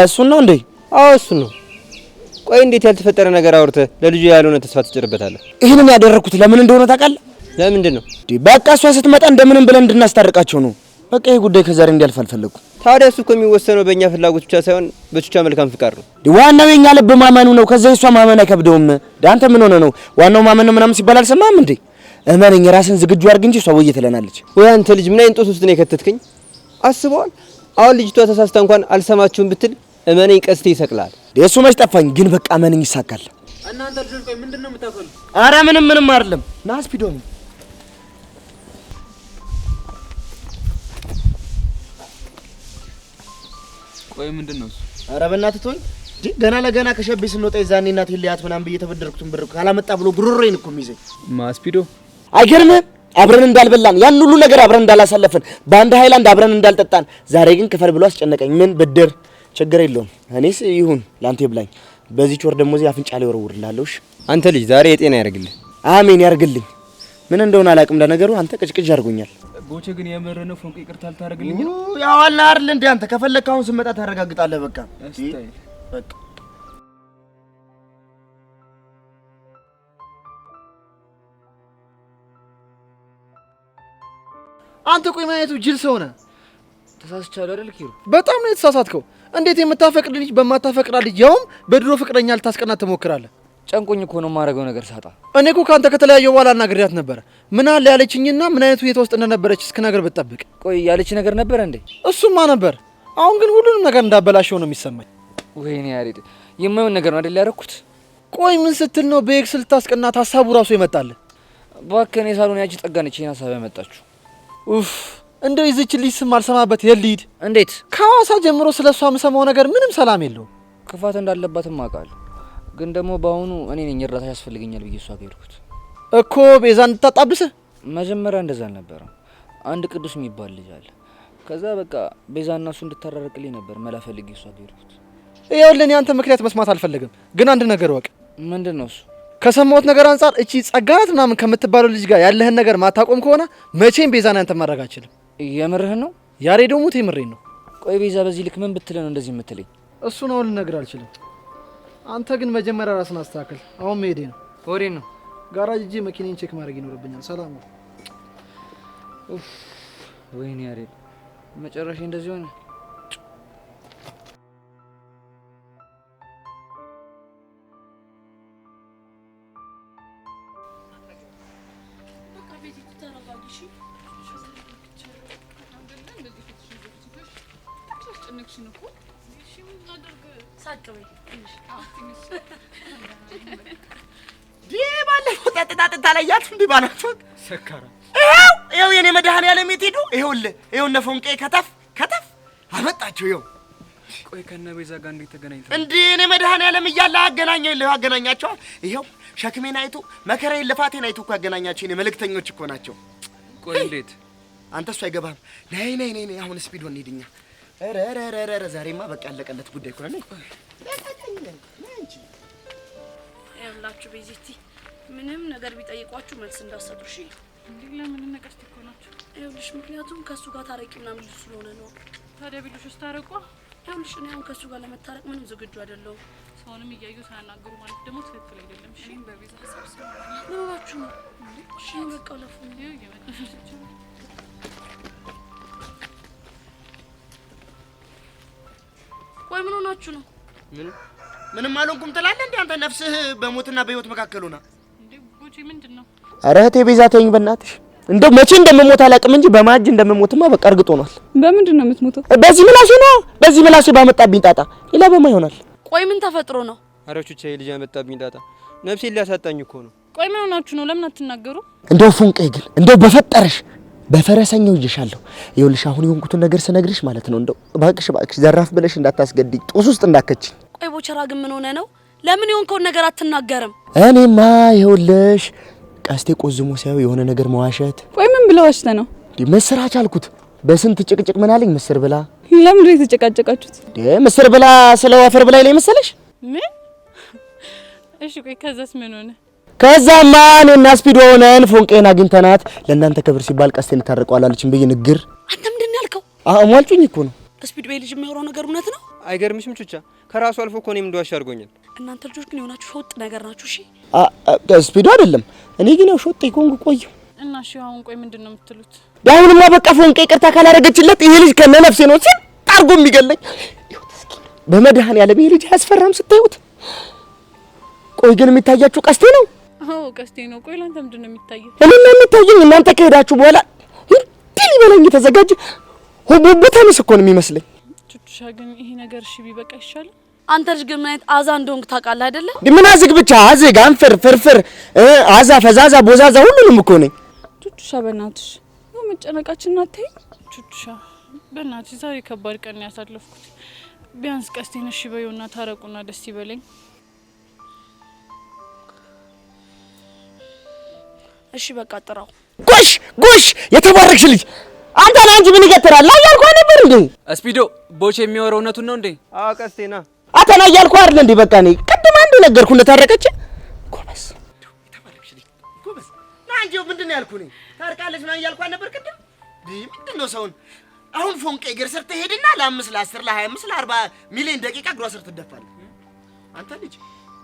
እሱን ነው እንዴ? አዎ እሱን ነው። ቆይ እንዴት ያልተፈጠረ ነገር አውርተህ ለልጁ ያልሆነ ተስፋ ትጭርበታለህ? ይሄንን ያደረኩት ለምን እንደሆነ ታውቃለህ? ለምንድን ነው? በቃ እሷ ስትመጣ እንደምንም ብለን እንድናስታርቃቸው ነው። በቃ ይሄ ጉዳይ ከዛሬ እንዲያልፍ አልፈለኩም። ታዲያ እሱ እኮ የሚወሰነው በእኛ ፍላጎት ብቻ ሳይሆን በቹቻ መልካም ፍቃድ ነው። ዋናው የኛ ልብ ማመኑ ነው። ከዛ እሷ ማመን አይከብደውም። አንተ ምን ሆነ ነው? ዋናው ማመን ነው ምናምን ሲባል አልሰማህም እንዴ? እመነኝ፣ ራስን ዝግጁ አድርግ እንጂ እሷ ወይ ትለናለች። ወይ አንተ ልጅ ምን አይነት ጦስ ውስጥ ነው የከተትከኝ? አስበዋል። አሁን ልጅቷ ተሳስታ እንኳን አልሰማችሁም ብትል እመነኝ ቀስቴ ይሰቅላል። እሱ መች ጠፋኝ፣ ግን በቃ እመነኝ ይሳካል። እናንተ ልጆች ቆይ ምንድነው የምታፈሉ? ኧረ ምንም አይደለም። ና ስፒዶ ነው። ቆይ ምንድነው እሱ? ኧረ በእናትህ ተወኝ። ገና ለገና ከሸቤ ስንወጣ የዛኔ እናቴ ልያት ምናምን ብዬ ተበደርኩትን ብር ካላመጣ ብሎ ጉሮሮዬን እኮ የሚይዘኝ ማስፒዶ። አይገርምህም? አብረን እንዳልበላን ያን ሁሉ ነገር አብረን እንዳላሳለፍን በአንድ ሃይላንድ አብረን እንዳልጠጣን ዛሬ ግን ክፈል ብሎ አስጨነቀኝ። ምን ብድር ችግር የለውም። እኔስ ይሁን ላንተ ይብላኝ። በዚህ ቾር ደግሞ እዚህ አፍንጫ ላይ ወረውርልሃለሁ። እሺ አንተ ልጅ ዛሬ የጤና ያርግልህ። አሜን ያርግልኝ። ምን እንደሆነ አላውቅም። ለነገሩ አንተ ቅጭቅጭ አድርጎኛል። ቦቼ ግን የምርህ ነው? ፎንቅ ይቅርታ አልታረግልኝ ነው? ያው አላ አይደል እንዴ? አንተ ከፈለክ አሁን ስመጣ ታረጋግጣለህ። በቃ በቃ አንተ ቆይ ማየቱ ጅል ሰው ነህ። ተሳስቻለሁ አይደል ኪሩ? በጣም ነው የተሳሳትከው። እንዴት የምታፈቅድ ልጅ በማታፈቅራ ልጅ ያውም በድሮ ፍቅረኛ ልታስቀናት ትሞክራለህ? ጨንቆኝ እኮ ነው የማደርገው ነገር ሳጣ። እኔ እኮ ካንተ ከተለያየ በኋላ አናግሬያት ነበረ። ምን አለ ያለችኝና ምን አይነት ሁኔታ ውስጥ እንደነበረች እስክነግር ብትጠብቅ። ቆይ ያለች ነገር ነበር እንዴ? እሱማ ነበር። አሁን ግን ሁሉንም ነገር እንዳበላሸው ነው የሚሰማኝ። ወይኔ ያሬድ፣ የማይሆን ነገር ነው አይደል ያደረኩት? ቆይ ምን ስትል ነው በኤክስ ልታስቀናት ሀሳቡ ራሱ ይመጣል? እባክህ እኔ ሳሎን ያቺ ጠጋነች ይሄን ሀሳብ ያመጣችሁ። ኡፍ እንደው ይዝች ልጅ ስም አልሰማበት የልሂድ። እንዴት? ከሐዋሳ ጀምሮ ስለሷ የምሰማው ነገር ምንም ሰላም የለውም። ክፋት እንዳለባትም አውቃለሁ፣ ግን ደግሞ በአሁኑ እኔ ነኝ እርዳታ ያስፈልገኛል ብዬ እሷ ጋር ሄድኩት እኮ ቤዛ እንድታጣብስህ። መጀመሪያ እንደዛ አልነበረም። አንድ ቅዱስ የሚባል ልጅ አለ። ከዛ በቃ ቤዛና እሱ እንድታራርቅልኝ ነበር መላ ፈልጌ እሷ ጋር ሄድኩት። ይኸውልህ እኔ አንተ ምክንያት መስማት አልፈልግም፣ ግን አንድ ነገር ወቅ። ምንድን ነው እሱ? ከሰማሁት ነገር አንጻር እቺ ጸጋናት ምናምን ከምትባለው ልጅ ጋር ያለህን ነገር ማታቆም ከሆነ መቼም ቤዛን አንተ ማድረግ አልችልም። የምርህን ነው? ያሬዶ ሙት የምሬን ነው። ቆይ ቤዛ በዚህ ልክ ምን ብትለ ነው እንደዚህ የምትለኝ? እሱን አሁን ልነግርህ አልችልም። አንተ ግን መጀመሪያ ራስን አስተካክል። አሁን መሄዴ ነው። ወዴት ነው? ጋራጅ እጄ መኪናዬን ቼክ ማድረግ ይኖርብኛል። ሰላም ነው። ኡፍ ወይኔ ያሬድ፣ መጨረሻ እንደዚህ ሆነ። ባለፈው ጠጥታ ላያችሁ እንዲህ ባላችሁ ሰካራ ይኸው የኔ መድኃኒዓለም የት ሄዱ? ይኸው እነ ፎንቄ ከተፍ አመጣቸው። ይኸው ቆይ ከነ ቤዛ ጋር እንዴት ተገናኝተው? እንዴ እኔ መድኃኒዓለም እያለ አገናኛቸዋል። ይኸው ሸክሜን አይቶ መከራዬን ልፋቴን አይቶ እኮ ያገናኛቸው የኔ መልእክተኞች እኮ ናቸው። ቆይ እንዴት? አንተ እሱ አይገባም። ነይ አሁን ስፒድ ሆነ ሄድኛ። ኧረ ዛሬማ በቃ ያለቀለት ጉዳይ እኮ ነው። ያላችሁ ቤዚቲ ምንም ነገር ቢጠይቋችሁ መልስ እንዳሰጡ። እሺ እንዴ ለምን ነገር ትኮናችሁ? ይኸውልሽ ምክንያቱም ከሱ ጋር ታረቂ ምናምን ልጅ ስለሆነ ነው። ታዲያ ቢሉሽ ታረቁ። ይኸውልሽ እኔ አሁን ከሱ ጋር ለመታረቅ ምንም ዝግጁ አይደለሁም። ሰውንም እያዩ ሳያናግሩ ማለት ደግሞ ትክክል አይደለም። እሺ በቤዛ ሀሳብ ምን ሆናችሁ ነው? እሺ በቃ ለፉ ቆይ ምን ሆናችሁ ነው? ምንም አልሆንኩም ትላለህ እንዴ አንተ? ነፍስህ በሞትና በህይወት መካከል ሆና እንዴ ጎጂ ምንድነው? ኧረ እህቴ ቤዛ ተይኝ በእናትሽ። እንደው መቼ እንደምሞት አላውቅም እንጂ በማጅ እንደምሞትማ በቃ እርግጥ ሆኗል። በምንድን ነው የምትሞተው? በዚህ ምላሴ ነው። በዚህ ምላሴ ባመጣብኝ ጣጣ ሌላ በማ ይሆናል። ቆይ ምን ተፈጥሮ ነው? ኧረ ቹቻ ልጅ ያመጣብኝ ጣጣ ነፍሴን ሊያሳጣኝ እኮ ነው። ቆይ ምን ሆናችሁ ነው? ለምን አትናገሩ? እንደው ፉንቄ ግን እንደው በፈጠረሽ በፈረሰኛው ይዤሻለሁ። ይኸውልሽ አሁን የሆንኩትን ነገር ስነግርሽ ማለት ነው እንደው እባክሽ ዘራፍ ብለሽ እንዳታስገድኝ፣ ጦስ ውስጥ እንዳከች። ቆይ ቦቸራ ግን ምን ሆነ ነው? ለምን የሆንከውን ነገር አትናገርም? እኔማ ይኸውልሽ ቀስቴ ቆዝሞ ሳይው የሆነ ነገር መዋሸት። ቆይ ምን ብለው ዋሽተ ነው? ምስራች አልኩት። በስንት ጭቅጭቅ ምን አለኝ? ምስር ብላ። ለምን ነው የተጨቃጨቃችሁት? ምስር ብላ ስለ ወፈር ብላ ላይ መሰለሽ? ምን? እሺ ቆይ ከዛስ ምን ሆነ? ከዛማ እኔና ስፒድ ሆነን ፎንቄን አግኝተናት ለእናንተ ክብር ሲባል ቀስቴን ታርቀዋል አለችኝ ብዬ ንግር። አንተ ምንድን ነው ያልከው? አሟልጩኝ እኮ ነው። ስፒድ ቤ ልጅ የሚያወራው ነገር እውነት ነው? አይገርምሽም ቹቻ? ከራሱ አልፎ እኮ እኔም እንደዋሽ አድርጎኛል። እናንተ ልጆች ግን የሆናችሁ ሾጥ ነገር ናችሁ። እሺ ስፒዱ አይደለም እኔ ግን ያው ሾጥ ይኮንኩ ቆየሁ እና እሺ አሁን ቆይ ምንድነው የምትሉት? አሁንማ በቃ ፎንቄ ይቅርታ ካላደረገችለት ይሄ ልጅ ከነ ነፍሴ ነው ሲል አርጎ የሚገለኝ። በመድኃኒዓለም ይሄ ልጅ አያስፈራም ስታዩት? ቆይ ግን የሚታያችሁ ቀስቴ ነው? አዎ ቀስቴ ነው። ቆይ ላንተ ምንድነው የሚታየው? እኔና የሚታየኝ እናንተ ከሄዳችሁ በኋላ እንዲህ ሊበላኝ የተዘጋጀ ሆቦታ ነው እኮ ነው የሚመስለኝ። ቹቻ ግን ይሄ ነገር እሺ ቢበቃ ይሻላል። አንተ ልጅ ግን ምን አይነት አዛ እንደሆንክ ታውቃለህ አይደለ? ምን አዝግ ብቻ አዝግ አንፍር ፍርፍር አዛ ፈዛዛ ቦዛዛ ሁሉንም እኮ ነኝ። ቹቻ በእናትሽ ነው መጨነቃችን አትይ። ቹቻ በእናትሽ ዛሬ ከባድ ቀን ያሳለፍኩት። ቢያንስ ቀስቴን እሺ በይውና ታረቁና ደስ ይበለኝ። እሺ በቃ ጥራው። ጎሽ የተባረክሽ ልጅ አንተ ነህ እንጂ ምን ይገትራል? አያልኩህ ነበር እንዴ? ስፒዶ ቦቼ የሚያወራው እውነቱን ነው እንዴ? አዎ ቀስቴና አተና እያልኩህ አይደል እንዴ? በቃ እኔ ቅድም አንድ ነገርኩህ እንደታረቀች። ጎበዝ የተባረክሽ ልጅ ጎበዝ ና እንጂ ምንድን ነው ያልኩህ? እኔ ታርቃለች ምናምን እያልኩህ ነበር ቅድም። ምንድን ነው ሰውን አሁን ፎንቄ እግር ስር ትሄድና ለ5 ለ10 ለ25 ለ40 ሚሊዮን ደቂቃ እግሯ ስር ትደፋለህ። አንተ ልጅ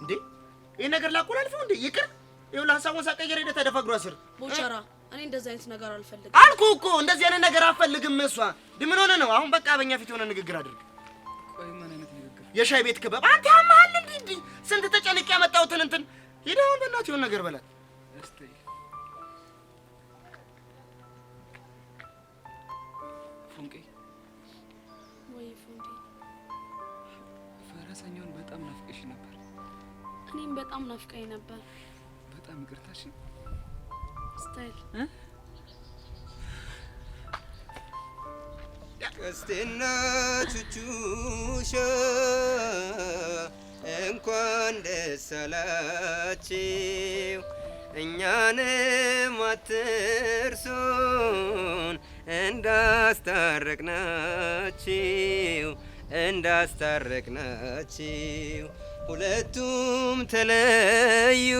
እንዴ ይሄ ነገር ላቆላልፈው እንዴ? ይቅር ይኸውልህ ሀሳቡን ሳትቀይር ሄደህ ተደፋግሯ ስር ቦቸራ እኔ እንደዚህ አይነት ነገር አልፈልግም አልኩህ እኮ እንደዚህ አይነት ነገር አልፈልግም እሷ ምን ሆነ ነው አሁን በቃ በእኛ ፊት የሆነ ንግግር አድርግ ቆይ ምን አይነት ንግግር የሻይ ቤት ክበብ አንተ ያማሃል እንዴ ስንት ተጨንቄ ያመጣሁትን እንትን ሂድ አሁን በእናትህ የሆነ ነገር በላት እስቲ ፉንቄ ወይ ፉንዴ ፈረሰኛውን በጣም ናፍቀሽ ነበር እኔም በጣም ናፍቀኝ ነበር በጣም ይቅርታሽ ስታይል ቀስቴና ቹቹሻ እንኳን ደስ አላችሁ እኛንም አትርሱን እንዳስታረቅናችሁ ሁለቱም ተለዩ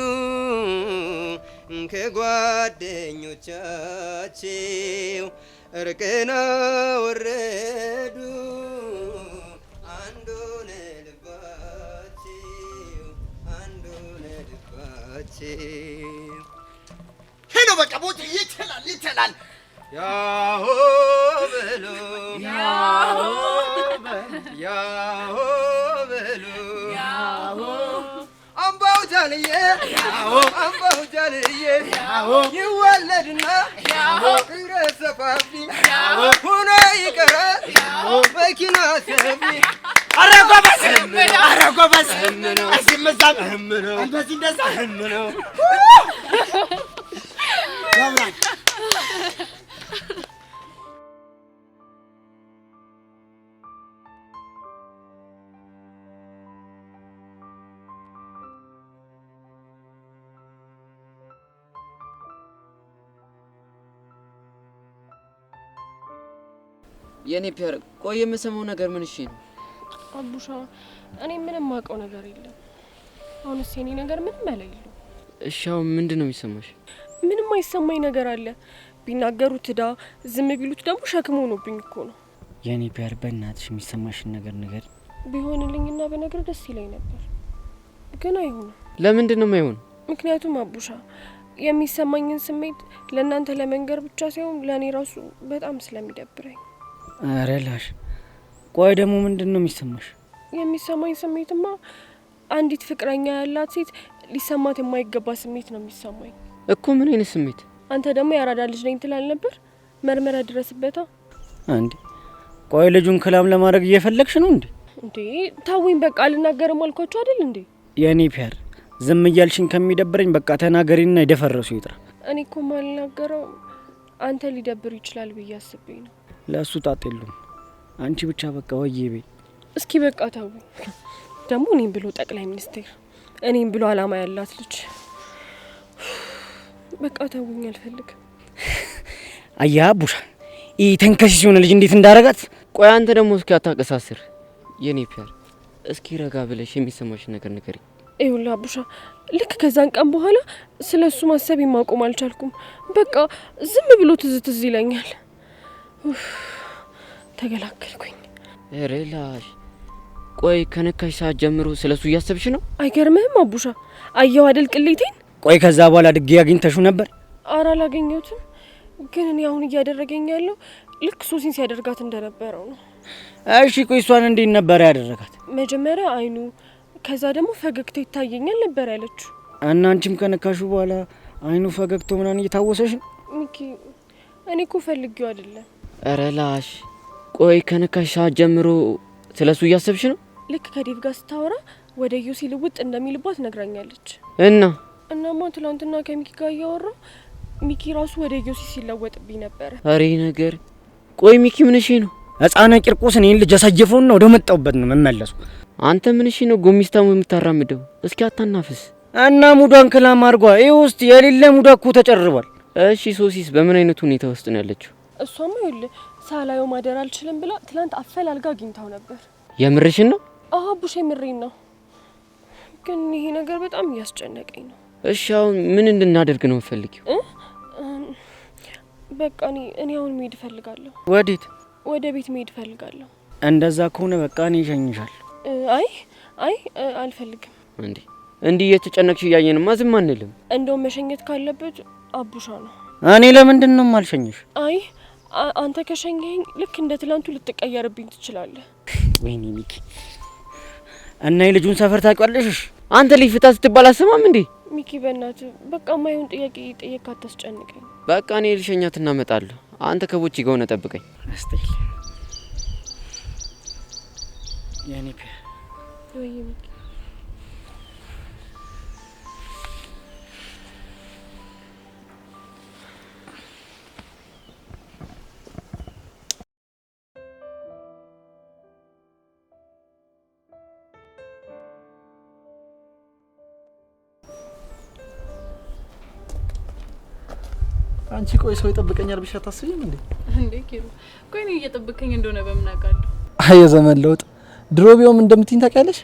ከጓደኞቻቸው እርቅና ወረዱ አንዱን ልባቸው ሄሎ በቃ ቦት ይችላል ያሆ በሉ ያሆ በሉ አምባው ጃልዬ አምባው ጃልዬ ይወለድና ይረሰፋፊ ሁኖ ይቀራል መኪና ሰፊ ኧረ ጎበዝ እዚህም እዛም እንደዚህ እንደዛ ያምራል የኔ ፒያር ቆይ የምሰማው ነገር ምን እሺ ነው አቡሻ እኔ ምንም ማውቀው ነገር የለም አሁንስ የኔ ነገር ምንም አይለይሉ እሻው ምንድነው የሚሰማሽ ምንም አይሰማኝ ነገር አለ ቢናገሩት ዳ ዝም ቢሉት ደግሞ ሸክም ሆኖብኝ እኮ ነው የኔ ፒያር በእናትሽ የሚሰማሽን ነገር ነገር ቢሆንልኝና በነገር ደስ ይለኝ ነበር ግን አይሆንም ለምንድነው የማይሆን ምክንያቱም አቡሻ የሚሰማኝን ስሜት ለእናንተ ለመንገር ብቻ ሳይሆን ለኔ ራሱ በጣም ስለሚደብረኝ አረላሽ ቆይ ደግሞ ምንድነው የሚሰማሽ የሚሰማኝ ስሜትማ አንዲት ፍቅረኛ ያላት ሴት ሊሰማት የማይገባ ስሜት ነው የሚሰማኝ እኮ ምን አይነት ስሜት አንተ ደግሞ ያራዳ ልጅ ነኝ ትላል ነበር መርመራ ድረስበታ አንዴ ቆይ ልጁን ከላም ለማድረግ እየፈለግሽ ነው እንዴ ታውኝ በቃ ልናገርም አልኳችሁ አይደል እንዴ የኔ ፒያር ዝም እያልሽኝ ከሚደብረኝ በቃ ተናገሪና ይደፈረሱ ይጥራ እኔ እኮ ማልናገረው አንተ ሊደብር ይችላል ብዬ አስቤኝ ነው ለሱ ጣጤሉም አንቺ ብቻ በቃ ወይዬ እስኪ በቃ ታው ደግሞ እኔም ብሎ ጠቅላይ ሚኒስትር እኔም ብሎ አላማ ያላት ልጅ በቃ ታውኝ አልፈልግም አያ ቡሻ ተንከሲስ የሆነ ልጅ እንዴት እንዳረጋት ቆይ አንተ ደግሞ እስኪ አታቀሳስር የኔ ፒያር እስኪ ረጋ ብለሽ የሚሰማሽ ነገር ንገሪ ይውላ ቡሻ ልክ ከዛን ቀን በኋላ ስለሱ ማሰብ ማቆም አልቻልኩም በቃ ዝም ብሎ ትዝ ይለኛል ተገላገልኩኝ ሬላሽ ቆይ ከነካሽ ሰዓት ጀምሮ ስለሱ እያሰብሽ ነው አይገርምህም አቡሻ አየው አይደል ቅሌቴን ቆይ ከዛ በኋላ ድግ ያገኝተሽው ነበር አራ አላገኘሁትም ግን እኔ አሁን እያደረገኝ ያለው ልክ ሶሲን ሲያደርጋት እንደነበረው ነው እሺ ቆይ እሷን እንዴት ነበር ያደረጋት መጀመሪያ አይኑ ከዛ ደግሞ ፈገግታ ይታየኛል ነበር ያለችው እና አንቺም ከነካሹ በኋላ አይኑ ፈገግቶ ምናን እየታወሰሽ ነው ሚኪ እኔ እኮ ፈልጌው አይደለም አረላሽ ቆይ ከነካሽ ሰዓት ጀምሮ ስለሱ እያሰብሽ ነው ልክ ከዴቭ ጋር ስታወራ ወደ ዩሲ ልውጥ እንደሚልባት ነግራኛለች እናማ ትላንትና ከሚኪ ጋር እያወራ ሚኪ ራሱ ወደ ዩሲ ሲለወጥብኝ ነበር አሬ ነገር ቆይ ሚኪ ምን እሺ ነው ህፃና ቂርቆስ እኔን ልጅ አሳጀፈውና ወደ መጣውበት ነው መመለሱ አንተ ምን እሺ ነው ጎሚስታሙ የምታራምደው እስኪ አታናፍስ እና ሙዷን ከላም አርጓ ውስጥ የሌለ ሙዷ እኮ ተጨርቧል እሺ ሶሲስ በምን አይነት ሁኔታ ውስጥ ነው ያለችው እሷማ ይል ሳላዩ ማደር አልችልም ብላ ትላንት አፈላልጋ አግኝታው ነበር የምርሽን ነው አዎ ቡሽ የምሬን ነው ግን ይሄ ነገር በጣም ያስጨነቀኝ ነው እሺ አሁን ምን እንድናደርግ ነው ፈልጊው በቃ እኔ አሁን መሄድ ፈልጋለሁ ወዴት ወደ ቤት መሄድ ፈልጋለሁ እንደዛ ከሆነ በቃ እኔ እሸኝሻለሁ አይ አልፈልግም እንዴ እንዲህ እየተጨነቅሽ እያየንማ ዝም አንልም። እንደውም መሸኘት ካለበት አቡሻ ነው። እኔ ለምንድን ነው የማልሸኝሽ? አይ አንተ ከሸኘኝ ልክ እንደ ትላንቱ ልትቀየርብኝ ትችላለህ። ወይኔ ሚኪ እና የልጁን ሰፈር ታውቂዋለሽ? አንተ ልጅ ፍታ ስትባል አሰማም እንዴ? ሚኪ በእናትህ በቃ ማይሆን ጥያቄ ጠየቅ፣ አታስጨንቀኝ። በቃ እኔ ልሸኛት እና እመጣለሁ። አንተ ከቦቼ ጋር ሆነ ጠብቀኝ። አስተይ ያኔ ወይ ሚኪ አንቺ ቆይ ሰው ይጠብቀኛል ብቻ ታስቢም እንዴ? እንዴ ኪሩ ቆይ እኔ እየጠበቀኝ እንደሆነ በምን አውቃለሁ? አይ የዘመን ለውጥ ድሮ ቢሆን እንደምትይኝ ታውቂያለሽ?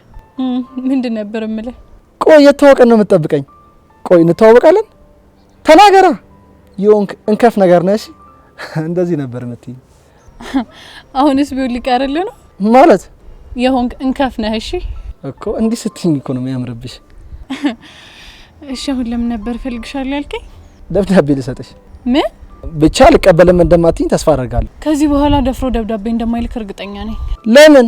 ምንድን ነበር የምልህ? ቆይ የተዋወቀን ነው የምትጠብቀኝ? ቆይ እንተዋወቃለን? ተናገራ። የሆንክ እንከፍ ነገር ነሽ። እንደዚህ ነበር የምትይኝ። አሁንስ ቢሆን ሊቀርልህ ነው ማለት? የሆንክ እንከፍ ነህ። እሺ እኮ እንዲህ ስትይኝ እኮ ነው የሚያምርብሽ። እሺ አሁን ለምን ነበር ፈልግሻለሁ ያልከኝ? ደብዳቤ ልሰጥሽ። ምን ብቻ ልቀበልም እንደማትይኝ ተስፋ አደርጋለሁ። ከዚህ በኋላ ደፍሮ ደብዳቤ እንደማይልክ እርግጠኛ ነኝ። ለምን?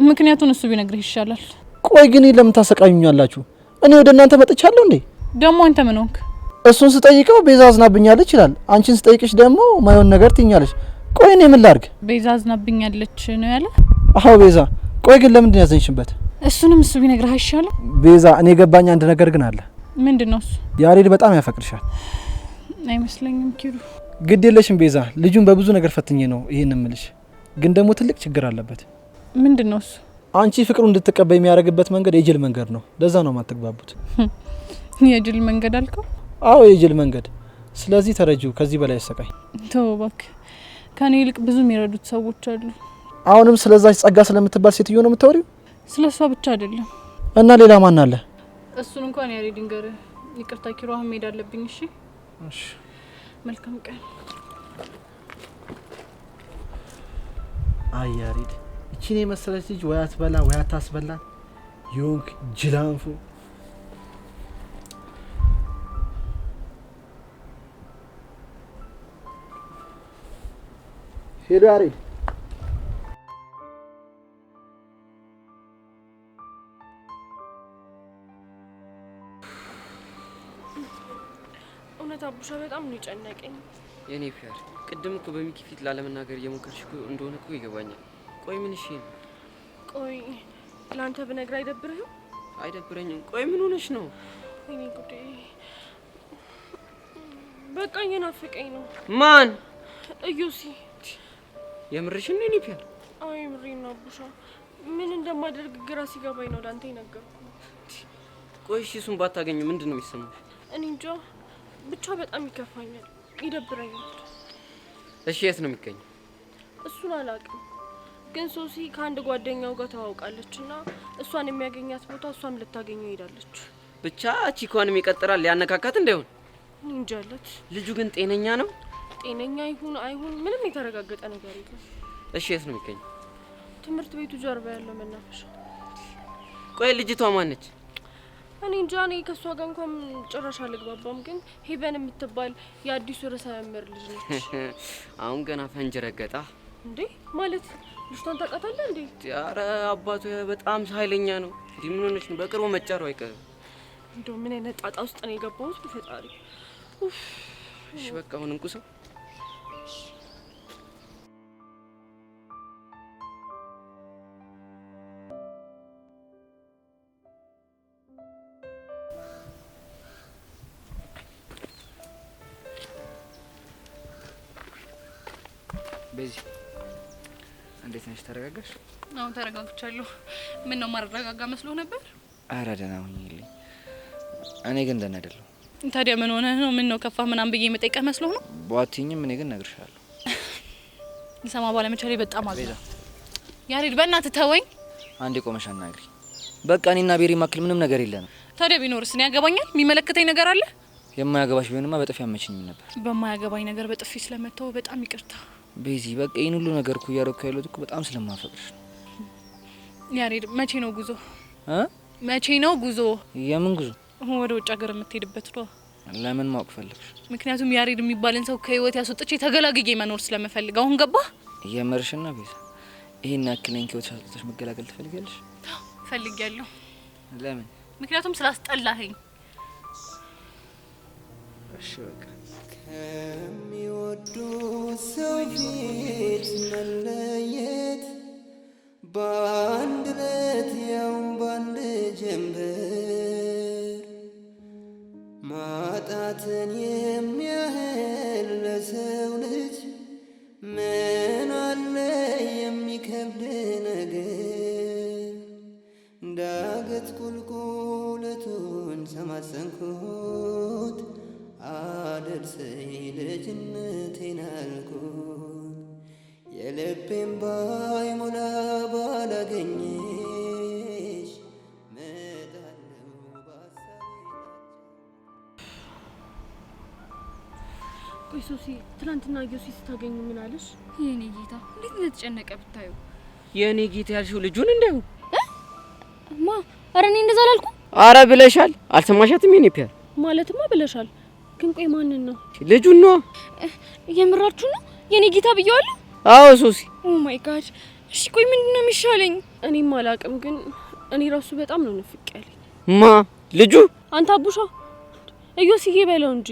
ምክንያቱን እሱ ቢነግርህ ይሻላል። ቆይ ግን ለምን ታሰቃዩኛላችሁ? እኔ ወደ እናንተ መጥቻለሁ እንዴ? ደግሞ አንተ ምን ሆንክ? እሱን ስጠይቀው ቤዛ አዝናብኛለች ይላል። አንቺን ስጠይቅሽ ደግሞ ማይሆን ነገር ትኛለሽ። ቆይ እኔ ምን ላድርግ? ቤዛ አዝናብኛለች ነው ያለ? አዎ ቤዛ። ቆይ ግን ለምንድን ነው ያዘንሽበት? እሱንም እሱ ቢነግርህ አይሻልም? ቤዛ እኔ ገባኝ አንድ ነገር ግን አለ። ምንድነው እሱ? ያሬድ በጣም ያፈቅርሻል። አይመስለኝም ኪሩ። ግድ የለሽም ቤዛ፣ ልጁን በብዙ ነገር ፈትኜ ነው ይሄን እምልሽ። ግን ደግሞ ትልቅ ችግር አለበት። ምንድነው እሱ? አንቺ ፍቅሩ እንድትቀበይ የሚያደርግበት መንገድ የጅል መንገድ ነው። ለዛ ነው የማትግባቡት። የጅል መንገድ አልከው? አዎ የጅል መንገድ። ስለዚህ ተረጂው፣ ከዚህ በላይ ያሰቃይ። ተው እባክህ፣ ከኔ ይልቅ ብዙ የሚረዱት ሰዎች አሉ። አሁንም ስለዛች ጸጋ ስለምትባል ሴትዮ ነው የምታወሪው? ስለሷ ብቻ አይደለም። እና ሌላ ማን አለ? እሱን እንኳን ያሬድ ንገርህ። ይቅርታ ኪሩ፣ አሁን መሄድ አለብኝ። እሺ እሺ። መልካም ቀን። አይ ያሬድ፣ እቺን የመሰለች ልጅ ወይ አትበላ ወይ አታስበላ። ዮንክ ጅላንፉ። ሄሎ ያሬድ። እውነት አቡሻ በጣም ነው የጨነቀኝ። የኔ ፒያር ቅድም እኮ በሚኪ ፊት ላለመናገር እየሞከርሽ እንደሆነ እኮ ይገባኛል። ቆይ ምን እሺ ነው? ቆይ ላንተ ብነግር አይደብርህም? አይደብረኝም። ቆይ ምን ሆነሽ ነው? እኔ ጉዴ በቃ እየናፈቀኝ ነው። ማን? እዩሲ። የምርሽን ነው የኔ ፒያር? አይ የምሬን ነው አቡሻ። ምን እንደማደርግ ግራ ሲገባኝ ነው ላንተ የነገርኩህ። ቆይ እሺ እሱን ባታገኙ ምንድን ነው የሚሰማሽ? እኔ እንጃ ብቻ በጣም ይከፋኛል፣ ይደብረኛል። እሺ የት ነው የሚገኘው? እሱን አላውቅም፣ ግን ሶሲ ከአንድ ጓደኛው ጋር ተዋውቃለች እና እሷን የሚያገኛት ቦታ እሷም ልታገኘው ሄዳለች። ብቻ ቺኳንም ይቀጥራል ሊያነካካት እንዳይሆን እንጃለት። ልጁ ግን ጤነኛ ነው? ጤነኛ ይሁን አይሁን ምንም የተረጋገጠ ነገር የለም። እሺ የት ነው የሚገኘው? ትምህርት ቤቱ ጀርባ ያለው መናፈሻ። ቆይ ልጅቷ ማነች? እኔ እንጃ፣ እኔ ከእሷ ጋር እንኳን ጭራሽ አልግባባም፣ ግን ሄቨን የምትባል የአዲሱ ርዕሰ መምህር ልጅ ነች። አሁን ገና ፈንጅ ረገጣ እንዴ? ማለት ልጅቷን ታውቃታለህ እንዴ? ኧረ አባቱ በጣም ኃይለኛ ነው። እንዲህ ምን ሆነች ነው? በቅርቡ መጫሩ አይቀርም። እንደው ምን አይነት ጣጣ ውስጥ ነው የገባሁት በፈጣሪ። እሺ በቃ አሁን እንቁሰው። በዚህ እንዴት ነሽ? ተረጋጋሽ? አሁን ተረጋግቻለሁ። ምን ነው ማረጋጋ መስሎ ነበር? አረ ደህና ሁኚልኝ። እኔ ግን ደህና አይደለሁ። ታዲያ ምን ሆነህ ነው? ምን ነው ከፋ ምናምን ብዬ መጠየቅህ መስሎ ነው? ቧትኝም እኔ ግን እነግርሻለሁ። ልሰማ ባለመቻሌ በጣም አዝናለሁ። ያሬድ በእናትህ ተወኝ። አንዴ ቆመሽ አናግሪ። በቃ እኔና ቤሪ ማክል ምንም ነገር የለንም። ታዲያ ቢኖርስ እኔ ያገባኛል? የሚመለከተኝ ነገር አለ? የማያገባሽ ቢሆንማ በጥፊ አመችኝም ነበር። በማያገባኝ ነገር በጥፊ ስለመተው በጣም ይቅርታ። ቤዚ በቃ ይህን ሁሉ ነገር እኮ እያደረኩ ያለሁት እኮ በጣም ስለማፈቅርሽ ነው። ያሬድ መቼ ነው ጉዞ? መቼ ነው ጉዞ? የምን ጉዞ? ወደ ውጭ ሀገር የምትሄድበት ነው። ለምን ማወቅ ፈለግሽ? ምክንያቱም ያሬድ የሚባልን ሰው ከህይወት ያስወጥቼ ተገላግዬ መኖር ስለምፈልግ። አሁን ገባ? የመርሽና ቤዛ ይሄን ያክለኝ ከህይወት ያስወጥተሽ መገላገል ትፈልጊያለሽ? ፈልጊያለሁ። ለምን? ምክንያቱም ስላስጠላኸኝ። እሺ በቃ ከሚወዱ ሰው ፊት መለየት በአንድ ለት ያው በአንድ ጀንበር ማጣትን የሚያህል ለሰው ልጅ ምን አለ የሚከብድ ነገር? ዳገት ቁልቁለቱን ሰማጸንኩት አደርሰኝ ልጅነቴን አልኩት የልቤን ባይሞላ ባላገኘሽ መጣለው ባሳቤ። ቆይ ሶሲ ትናንትና ዮሲ ስታገኙ ምን አለሽ? የኔ ጌታ እንዴት እንደተጨነቀ ብታዩ። የኔ ጌታ ያልሽው ልጁን እንደው ማ አረ እኔ እንደዛ አላልኩም። አረ ብለሻል። አልሰማሻትም? የኔ ፒያር ማለትማ ብለሻል። ግን ቆይ ማንን ነው? ልጁን ነው። የምራችሁ ነው? የኔ ጌታ ብየዋለሁ። አዎ ሶሲ። ኦ ማይ ጋድ። እሺ ቆይ ምንድነው የሚሻለኝ? እኔም አላቅም፣ ግን እኔ ራሱ በጣም ነው ንፍቅ ያለኝ። ማ ልጁ? አንተ አቡሻ እዮስዬ በለው እንጂ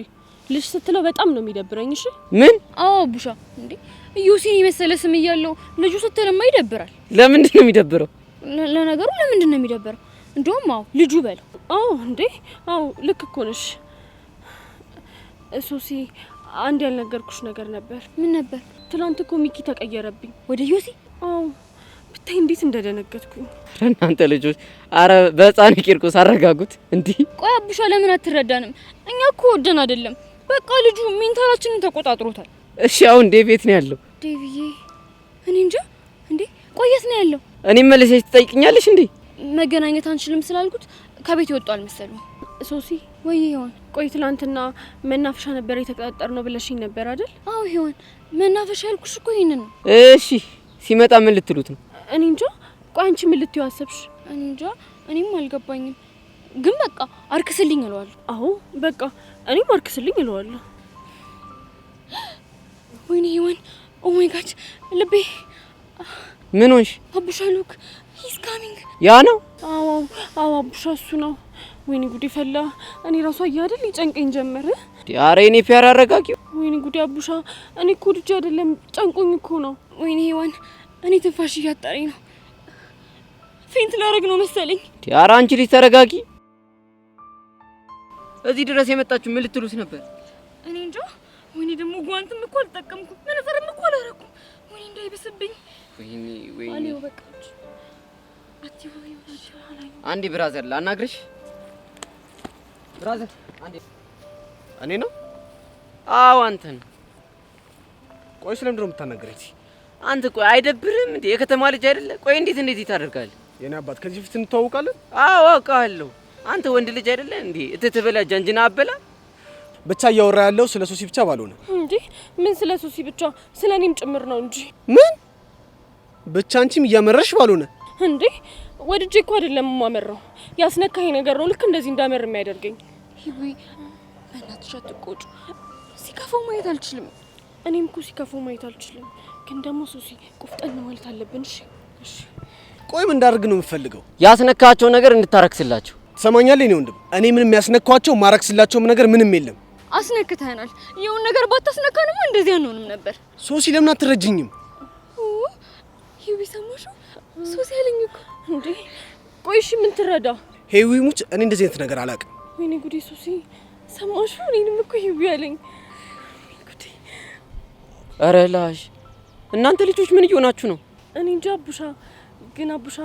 ልጅ ስትለው በጣም ነው የሚደብረኝ። እሺ ምን? አዎ አቡሻ እንዴ እዮሲን የመሰለ ስም እያለው ልጁ ስትለማ ይደብራል። ለምንድን ነው የሚደብረው? ለነገሩ ለምንድን ነው የሚደብረው? እንደውም አዎ ልጁ በለው። አዎ እንዴ አዎ ልክ እኮ ነሽ ሶሲ። አንድ ያልነገርኩሽ ነገር ነበር። ምን ነበር? ትናንት እኮ ሚኪ ተቀየረብኝ ወደ ዮሲ። አዎ ብታይ እንዴት እንደደነገጥኩኝ። እናንተ ልጆች አረ በህፃን ቂርቆስ አረጋጉት እንዴ። ቆይ አቡሻ ለምን አትረዳንም? እኛ እኮ ወደን አይደለም፣ በቃ ልጁ ሜንታላችንን ተቆጣጥሮታል። እሺ አሁን ዴቭ የት ነው ያለው? ዴቭዬ እኔ እንጃ። እንዴ ቆየት ነው ያለው? እኔ መልሰሽ ትጠይቅኛለሽ እንዴ? መገናኘት አንችልም ስላልኩት ከቤት ይወጣል መሰለኝ። ሶሲ ወይ ሄዋን፣ ቆይ ትላንትና መናፈሻ ነበር የተቀጣጠር ነው ብለሽኝ ነበር አይደል? አዎ ሄዋን፣ መናፈሻ ያልኩሽ እኮ ይሄንን ነው። እሺ ሲመጣ ምን ልትሉት ነው? እኔ እንጃ። ቆይ አንቺ ምን ልትዩ አሰብሽ? እኔ እንጃ፣ እኔም አልገባኝም። ግን በቃ አርክስልኝ እለዋለሁ። አዎ በቃ እኔም አርክስልኝ እለዋለሁ። ወይኔ ሄዋን፣ ኦ ማይ ጋድ ልቤ። ምን ሆንሽ? አቡሻ ሉክ ሂስ ካሚንግ። ያ ነው? አዎ አዎ አቡሻ እሱ ነው። ወይኔ ጉዴ ፈላ። እኔ ራሱ አያደል ይጨንቀኝ ጀመረ። ዲያሬ እኔ ፒያር አረጋጊው። ወይኔ ጉዴ አቡሻ፣ እኔ እኮ ልጅ አይደለም ጨንቆኝ እኮ ነው። ወይኔ ሄዋን፣ እኔ ትንፋሽ እያጣረኝ ነው። ፌንት ላረግ ነው መሰለኝ። ዲያራ አንቺ ልጅ ተረጋጊ። እዚህ ድረስ የመጣችሁ ምን ልትሉት ነበር? እኔ እንጃ። ወይኔ ደግሞ ጓንትም እኮ አልተጠቀምኩም፣ መነጽርም እኮ አላረኩም። ወይኔ እንዳይብስብኝ። ወይኔ ወይኔ። አሌው በቃች። አትይወይ ወላሂ። አንዴ ብራዘር ላናግርሽ። ብራዘር አንዴ። እኔ ነው? አዎ አንተ ነው። ቆይ ስለምንድን ነው የምታናግረኝ? አንተ ቆይ አይደብርም እንዴ? የከተማ ልጅ አይደለ? ቆይ እንዴት ታደርጋለህ? የኔ አባት ከዚህ በፊት እንተዋወቃለን? አዎ አውቃለሁ። አንተ ወንድ ልጅ አይደለ እንዴ? እትትበላ ጃንጅና አበላ። ብቻ እያወራ ያለው ስለ ሶሲ ብቻ ባልሆነ እንዴ። ምን ስለ ሶሲ ብቻ? ስለ እኔም ጭምር ነው እንጂ። ምን ብቻ አንቺም እያመረሽ ባልሆነ እንዴ። ወድጄ እኮ አይደለም የማመራው፣ ያስነካኝ ነገር ነው ልክ እንደዚህ እንዳመር የሚያደርገኝ። ሂዊ በእናትሽ አትቆጩ። ሲከፋው ማየት አልችልም። እኔም እኮ ሲከፋው ማየት አልችልም፣ ግን ደግሞ ሶሲ ቁፍጠን ማለት አለብን። እሺ እሺ። ቆይ ምን እንዳደርግ ነው የምፈልገው? ያስነካቸው ነገር እንድታረክስላቸው። ትሰማኛለህ? እኔ ወንድም እኔ ምንም ያስነካቸው ማረክስላቸውም ነገር ምንም የለም። አስነክተናል። የውን ነገር ባታስነካንማ እንደዚህ አንሆንም ነበር። ሶሲ ለምን አትረጅኝም? ሂዊ ሰማሹ? ሶሲ ያለኝ እኮ እንዴ። ቆይ እሺ ምን ትረዳ? ሄዊ ሙች እኔ እንደዚህ አይነት ነገር አላውቅም። ወይኔ ጉዴ ሶሲ ሰማሹ? እኔንም እኮ ሂዊ ያለኝ። ጉዴ። ኧረ ላሽ እናንተ ልጆች ምን እየሆናችሁ ነው? እኔ እንጃ አቡሻ። ግን አቡሻ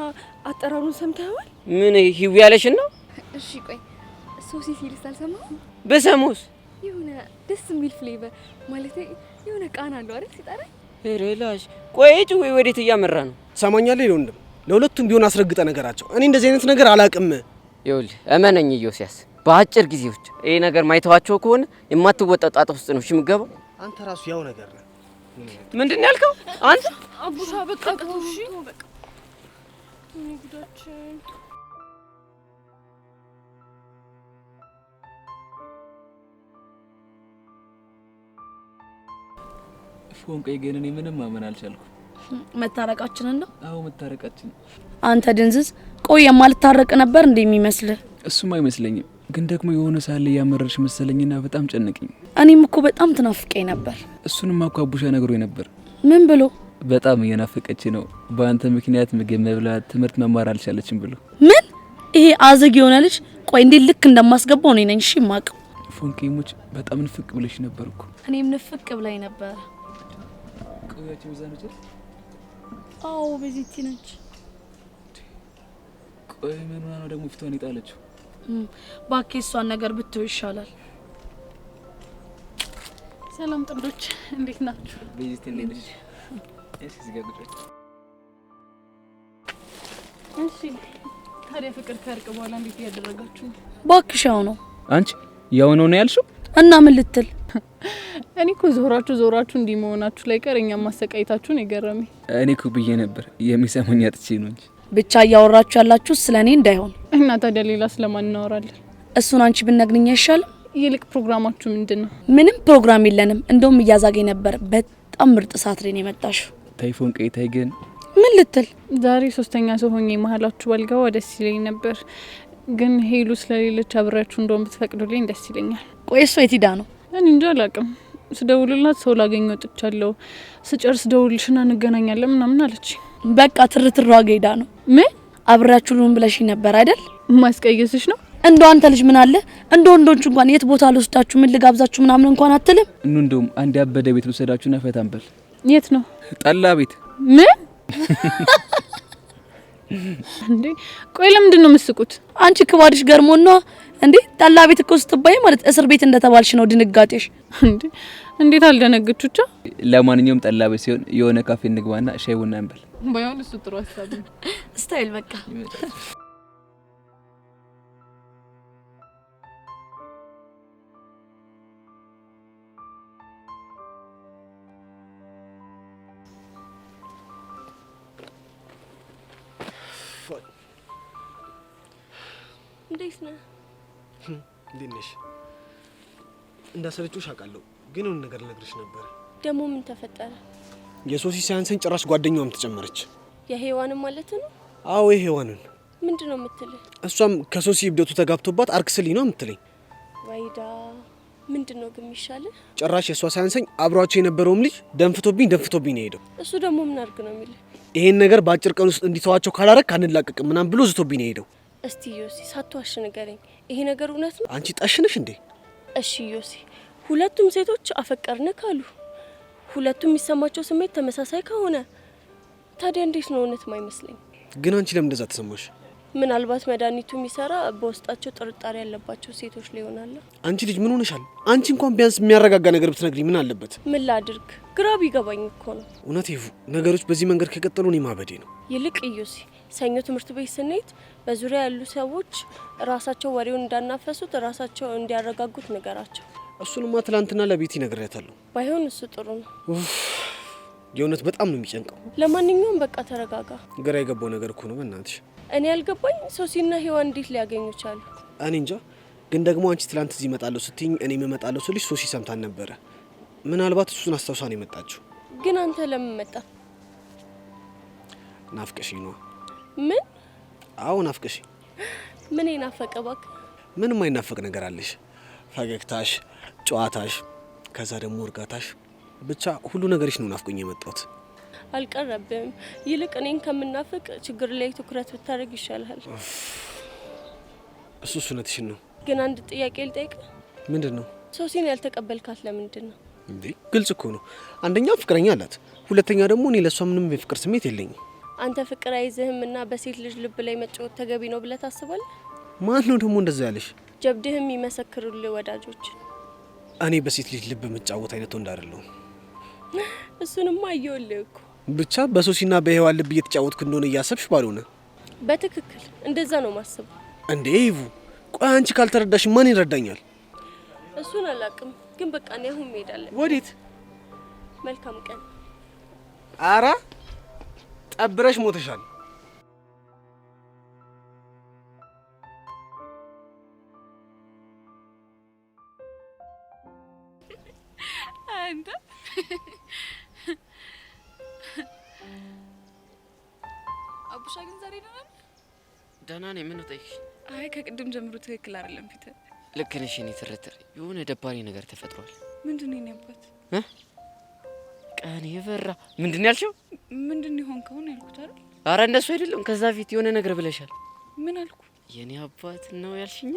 አጠራሩን ሰምተዋል? ምን ሂዊ ያለሽን ነው? እሺ ቆይ ሶሲ ሲልስ አልሰማሁም። በሰሙስ የሆነ ደስ የሚል ፍሌቨር ማለት የሆነ ቃና አለው አይደል ሲጠራኝ። ኧረ ላሽ ቆይ ወይ ወዴት እያመራ ነው? ትሰማኛለህ? እኔ ወንድም ለሁለቱም ቢሆን አስረግጠ ነገራቸው። እኔ እንደዚህ አይነት ነገር አላውቅም። ይኸውልህ እመነኝ ኢዮስያስ፣ በአጭር ጊዜ ውስጥ ይሄ ነገር ማይተዋቸው ከሆነ የማትወጣው ጣጣ ውስጥ ነው እሺ የምትገባው። አንተ ራሱ ያው ነገር ነህ። ምንድን ነው ያልከው አንተ? አቡሻ በቃ እሺ በቃ። እኔ ጉዳችን ፎንቄ ግን እኔ ምንም ማመን አልቻልኩም። መታረቃችንን ነው? አዎ መታረቃችን። አንተ ድንዝዝ፣ ቆይ የማልታረቅ ነበር እንደሚመስልህ? እሱም አይመስለኝም፣ ግን ደግሞ የሆነ ሳለ ያመረርሽ መሰለኝና በጣም ጨነቀኝ። እኔም እኮ በጣም ትናፍቀኝ ነበር። እሱንም አኳቡሻ ነግሮኝ ነበር። ምን ብሎ? በጣም እየናፈቀች ነው፣ በአንተ ምክንያት ምግብ መብላት፣ ትምህርት መማር አልቻለችም ብሎ። ምን? ይሄ አዘግ የሆነ ልጅ ቆይ እንዴት ልክ እንደማስገባው እኔ ነኝ እሺ የማውቀው። ፎንቄሞች በጣም ንፍቅ ብለሽ ነበርኩ። እኔም ንፍቅ ብላኝ ነበር። ቆያችሁ ሚዛን ወጭ? አዎ በዚህቲ ነች። ቆይ ምን ሆነ ነው ደግሞ ፊቷን ይጣለችው? ባክህ እሷን ነገር ብትው ይሻላል። ሰላም ጥንዶች እንዴት ናችሁ? በዚህቲ እንዴት ነሽ? እሺ ዝጋጉ። እሺ ታዲያ ፍቅር ከእርቅ በኋላ እንዴት ያደረጋችሁ? ባክሽ ያው ነው። አንቺ ያው ነው ያልሽው? እና ምን ልትል? እኔ እኮ ዞራችሁ እንዲህ መሆናችሁ ላይ ቀር እኛም ማሰቃየታችሁን የገረመኝ። እኔ እኮ ብዬ ነበር የሚሰሙኝ አጥቼ ነው እንጂ። ብቻ እያወራችሁ ያላችሁ ስለኔ እንዳይሆን። እና ታዲያ ሌላ ስለማን እናወራለን? እሱን አንቺ ብትነግሪኝ አይሻልም? ይልቅ ፕሮግራማችሁ ምንድነው? ምንም ፕሮግራም የለንም። እንደውም እያዛገኝ ነበር። በጣም ምርጥ ሰዓት ላይ ነው የመጣሽው። ታይፎን ቀይታይ ግን ምን ልትል? ዛሬ ሶስተኛ ሰው ሆኜ መሀላችሁ ባልገባ ደስ ይለኝ ነበር፣ ግን ሄሉ ስለሌለች አብራችሁ እንደውም ብትፈቅዱልኝ ደስ ይለኛል። ቆይ እሷ የት ሄዳ ነው? እኔ እንጃ አላውቅም። ስደውልላት ሰው ላገኝ ወጥቻለሁ፣ ስጨርስ ደውልሽና እንገናኛለን ምናምን አለች። በቃ ትርትሯ ሄዳ ነው። ምን አብራችሁ ሉን ብለሽኝ ነበር አይደል? ማስቀየስሽ ነው? እንደው አንተ ልጅ ምን አለ እንደ ወንዶች እንኳን የት ቦታ ልወስዳችሁ ምን ልጋብዛችሁ ምናምን እንኳን አትልም? እንደውም አንድ ያበደ ቤት ልወሰዳችሁና ፈታን በል። የት ነው? ጠላ ቤት። ምን እንዴ? ቆይ ለምንድን ነው የምትስቁት? አንቺ ክባድሽ ገርሞና እንዴ? ጠላ ቤት እኮ ስትባይ ማለት እስር ቤት እንደተባልሽ ነው ድንጋጤሽ። እንዴ እንዴት አልደነግጥኩቻ? ለማንኛውም ጠላ ቤት ሲሆን የሆነ ካፌ እንግባና ሻይ ቡና እንበል። ባይሆን እሱ ጥሩ ሀሳብ ነው። ስታይል በቃ እንዴት ነህ? እንዴት ነሽ? እንዳሰለችሽ አውቃለሁ፣ ግን የሆነ ነገር ልነግርሽ ነበር። ደግሞ ምን ተፈጠረ? የሶሲ ሳያንሰኝ ጭራሽ ጓደኛዋም ተጨመረች። የሄዋንን ማለት ነው? አዎ የሄዋንን። ምንድን ነው የምትልህ? እሷም ከሶሲ እብደቱ ተጋብቶባት አርክስልኝ ነው የምትለኝ። ወይዳ ምንድን ነው ግን የሚሻልህ? ጭራሽ የእሷ ሳያንሰኝ አብሯቸው የነበረውም ልጅ ደንፍቶብኝ ነው የሄደው። እሱ ደግሞ ምን አድርግ ነው የሚልህ? ይሄን ነገር በአጭር ቀን ውስጥ እንዲተዋቸው ካላረክ አንላቀቅም ምናምን ብሎ ዝቶብኝ ነው የሄደው። እስቲ ዮሲ ሳትዋሽ ንገረኝ፣ ይሄ ነገር እውነት ነው? አንቺ ጠሽነሽ እንዴ? እሺ ዮሲ፣ ሁለቱም ሴቶች አፈቀርን ካሉ፣ ሁለቱም የሚሰማቸው ስሜት ተመሳሳይ ከሆነ ታዲያ እንዴት ነው እውነት ማይመስለኝ? ግን አንቺ ለምን እንደዛ ተሰማሽ? ምናልባት መድኃኒቱ የሚሰራ በውስጣቸው ጥርጣሬ ያለባቸው ሴቶች ላይ ይሆናል። አንቺ ልጅ ምን ሆነሻል? አንቺ እንኳን ቢያንስ የሚያረጋጋ ነገር ብትነግሪኝ ምን አለበት? ምን ላድርግ? ግራ ቢገባኝ እኮ ነው። እውነት ይፉ፣ ነገሮች በዚህ መንገድ ከቀጠሉ እኔ ማበዴ ነው። ይልቅ ዮሲ፣ ሰኞ ትምህርት ቤት ስንሄድ በዙሪያ ያሉ ሰዎች ራሳቸው ወሬውን እንዳናፈሱት ራሳቸው እንዲያረጋጉት ነገራቸው። እሱንማ ትላንትና ለቤቲ ነግሬያታለሁ። ባይሆን እሱ ጥሩ ነው። የእውነት በጣም ነው የሚጨንቀው። ለማንኛውም በቃ ተረጋጋ። ግራ የገባው ነገር እኮ ነው በእናትሽ። እኔ ያልገባኝ ሶሲና ሄዋን እንዴት ሊያገኙ ቻሉ? እኔ እንጃ። ግን ደግሞ አንቺ ትላንት እዚህ እመጣለሁ ስትይኝ እኔ እመጣለሁ ስልሽ ሶሲ ሰምታን ነበረ። ምናልባት እሱን አስታውሳ ነው የመጣችው። ግን አንተ ለምን መጣ? ናፍቀሽኝ ነው። ምን? አዎ ናፍቀሽኝ። ምን ይናፈቀ እባክህ? ምንም አይናፈቅ ነገር አለሽ። ፈገግታሽ፣ ጨዋታሽ፣ ከዛ ደግሞ እርጋታሽ፣ ብቻ ሁሉ ነገርሽ ነው ናፍቆኝ የመጣሁት። አልቀረብም። ይልቅ እኔን ከምናፍቅ ችግር ላይ ትኩረት ብታደርግ ይሻላል። እሱስ እውነትሽን ነው። ግን አንድ ጥያቄ ልጠይቅ። ምንድን ነው? ሶሲን ያልተቀበልካት ለምንድን ነው? እንዴ ግልጽ እኮ ነው። አንደኛ ፍቅረኛ አላት፣ ሁለተኛ ደግሞ እኔ ለሷ ምንም የፍቅር ስሜት የለኝም። አንተ ፍቅር አይዝህም እና በሴት ልጅ ልብ ላይ መጫወት ተገቢ ነው ብለህ ታስባለህ? ማን ነው ደግሞ እንደዛ ያለሽ? ጀብድህም ይመሰክሩልህ ወዳጆች። እኔ በሴት ልጅ ልብ የምጫወት አይነት ወንድ አይደለሁም። እሱንማ አየሁልህ እኮ። ብቻ በሶሲና በሄዋን ልብ እየተጫወትኩ እንደሆነ እያሰብሽ ባልሆነ። በትክክል እንደዛ ነው ማስበው። እንዴ ይቡ፣ ቆይ አንቺ ካልተረዳሽ ማን ይረዳኛል? እሱን አላውቅም፣ ግን በቃ እኔ አሁን መሄድ አለብኝ። ወዴት? መልካም ቀን። አራ ጠብረሽ ሞተሻል። አንተ አቡሻ ግን ዛሬ ደህና ነኝ። ምን ጠይቅ? አይ ከቅድም ጀምሮ ትክክል አይደለም ፊት። ልክ ነሽ። እኔ ትርትር የሆነ ደባሪ ነገር ተፈጥሯል። ምንድነው የኔበት? ቀን የበራ ምንድን ያልሽው? ምንድን ይሆን ከሆነ ያልኩት አይደል? አረ እንደሱ አይደለም። ከዛ ፊት የሆነ ነገር ብለሻል። ምን አልኩ? የኔ አባት ነው ያልሽኝ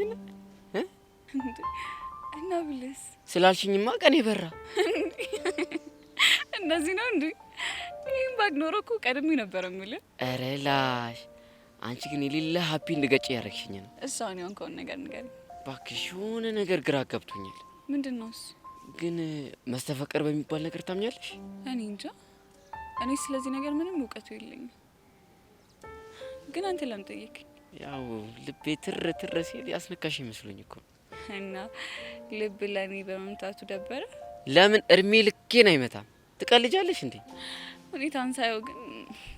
እና ብለስ ስላልሽኝማ ቀን የበራ እንደዚህ ነው እንዴ? ይሄን ባግኖሮ እኮ ቀድሜ ነበር የምልህ። አረ ላሽ አንቺ ግን የሌለ ሀፒ እንድገጭ ያረግሽኝ ነው። እሷን የሆንከውን ነገር ንገሪኝ እባክሽ። የሆነ ነገር ግራ ገብቶኛል። ምንድነው እሱ? ግን መስተፋቀር በሚባል ነገር ታምኛለሽ? እኔ እንጃ። እኔ ስለዚህ ነገር ምንም እውቀቱ የለኝም። ግን አንተ ለምን ጠየቅኝ? ያው ልቤ ትር ትር ሲል ያስነካሽ ይመስሉኝ እኮ እና ልብ ለኔ በመምታቱ ደበረ? ለምን እድሜ ልኬን አይመታም? ትቀልጃለሽ እንዴ? ሁኔታን ሳየው ግን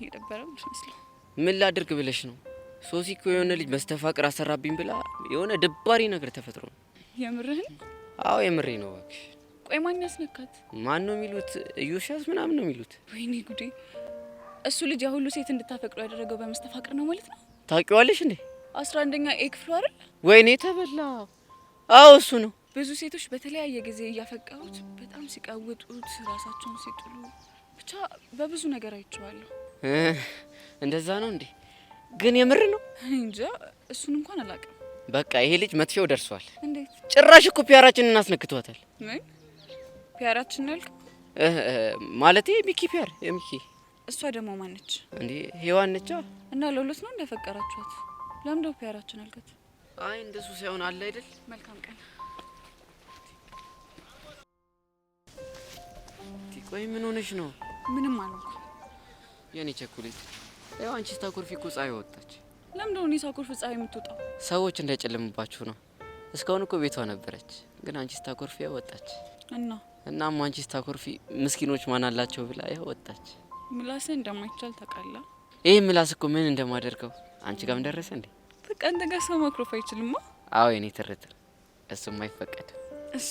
የደበረ መስሎ። ምን ላድርግ ብለሽ ነው? ሶሲ እኮ የሆነ ልጅ መስተፋቅር አሰራብኝ ብላ የሆነ ደባሪ ነገር ተፈጥሮ ነው። የምርህን? አዎ የምሬ ነው እባክሽ። ቆይ ማን ያስነካት? ማን ነው የሚሉት? እዩሻስ ምናምን ነው የሚሉት። ወይኔ ጉዴ! እሱ ልጅ ሁሉ ሴት እንድታፈቅረው ያደረገው በመስተፋቅር ነው ማለት ነው? ታውቂዋለሽ እንዴ? 11ኛ ኤ ክፍሉ አይደል? ወይኔ ተበላ። አዎ እሱ ነው። ብዙ ሴቶች በተለያየ ጊዜ እያፈቀሩት በጣም ሲቃወጡት፣ ራሳቸውን ሲጥሉ፣ ብቻ በብዙ ነገር አይቼዋለሁ። እንደዛ ነው እንዴ? ግን የምር ነው? እንጃ እሱን እንኳን አላውቅም። በቃ ይሄ ልጅ መጥፊያው ደርሷል። እንዴት? ጭራሽ እኮ ፒያራችንን እናስነክቷታል። ምን ፒያራችን ነው ያልከው? ማለቴ ሚኪ ፒያር የሚኪ። እሷ ደግሞ ማነች እንዴ? ሄዋን ነች። እና ለሁለት ነው እንደፈቀራችኋት? ለምንድነው ፒያራችን አልከት? አይ እንደሱ ሳይሆን አለ አይደል? መልካም ቀን። ቆይ ምን ሆነሽ ነው? ምንም አልኩ። የኔ ቸኮሌት ያው አንቺ ስታኮርፊ እኮ ፀሐይ ወጣች። ለምንድነው እኔ ሳኮርፍ ፀሐይ የምትወጣው? ሰዎች እንዳይጨልምባችሁ ነው። እስካሁን እኮ ቤቷ ነበረች፣ ግን አንቺ ስታኮርፊ ያው ወጣች። እናም አንቺ ስታኮርፊ ምስኪኖች ማን አላቸው ብላ ያው ወጣች። ምላስህ እንደማይቻል ታውቃለህ። ይሄ ምላስ እኮ ምን እንደማደርገው አንቺ ጋርም ደረሰ እንዴ? በቃ አንተ ጋር ሰው ማክሮፍ አይችልማ። አዎ የኔ ትርትር እሱም አይፈቀድ። እሺ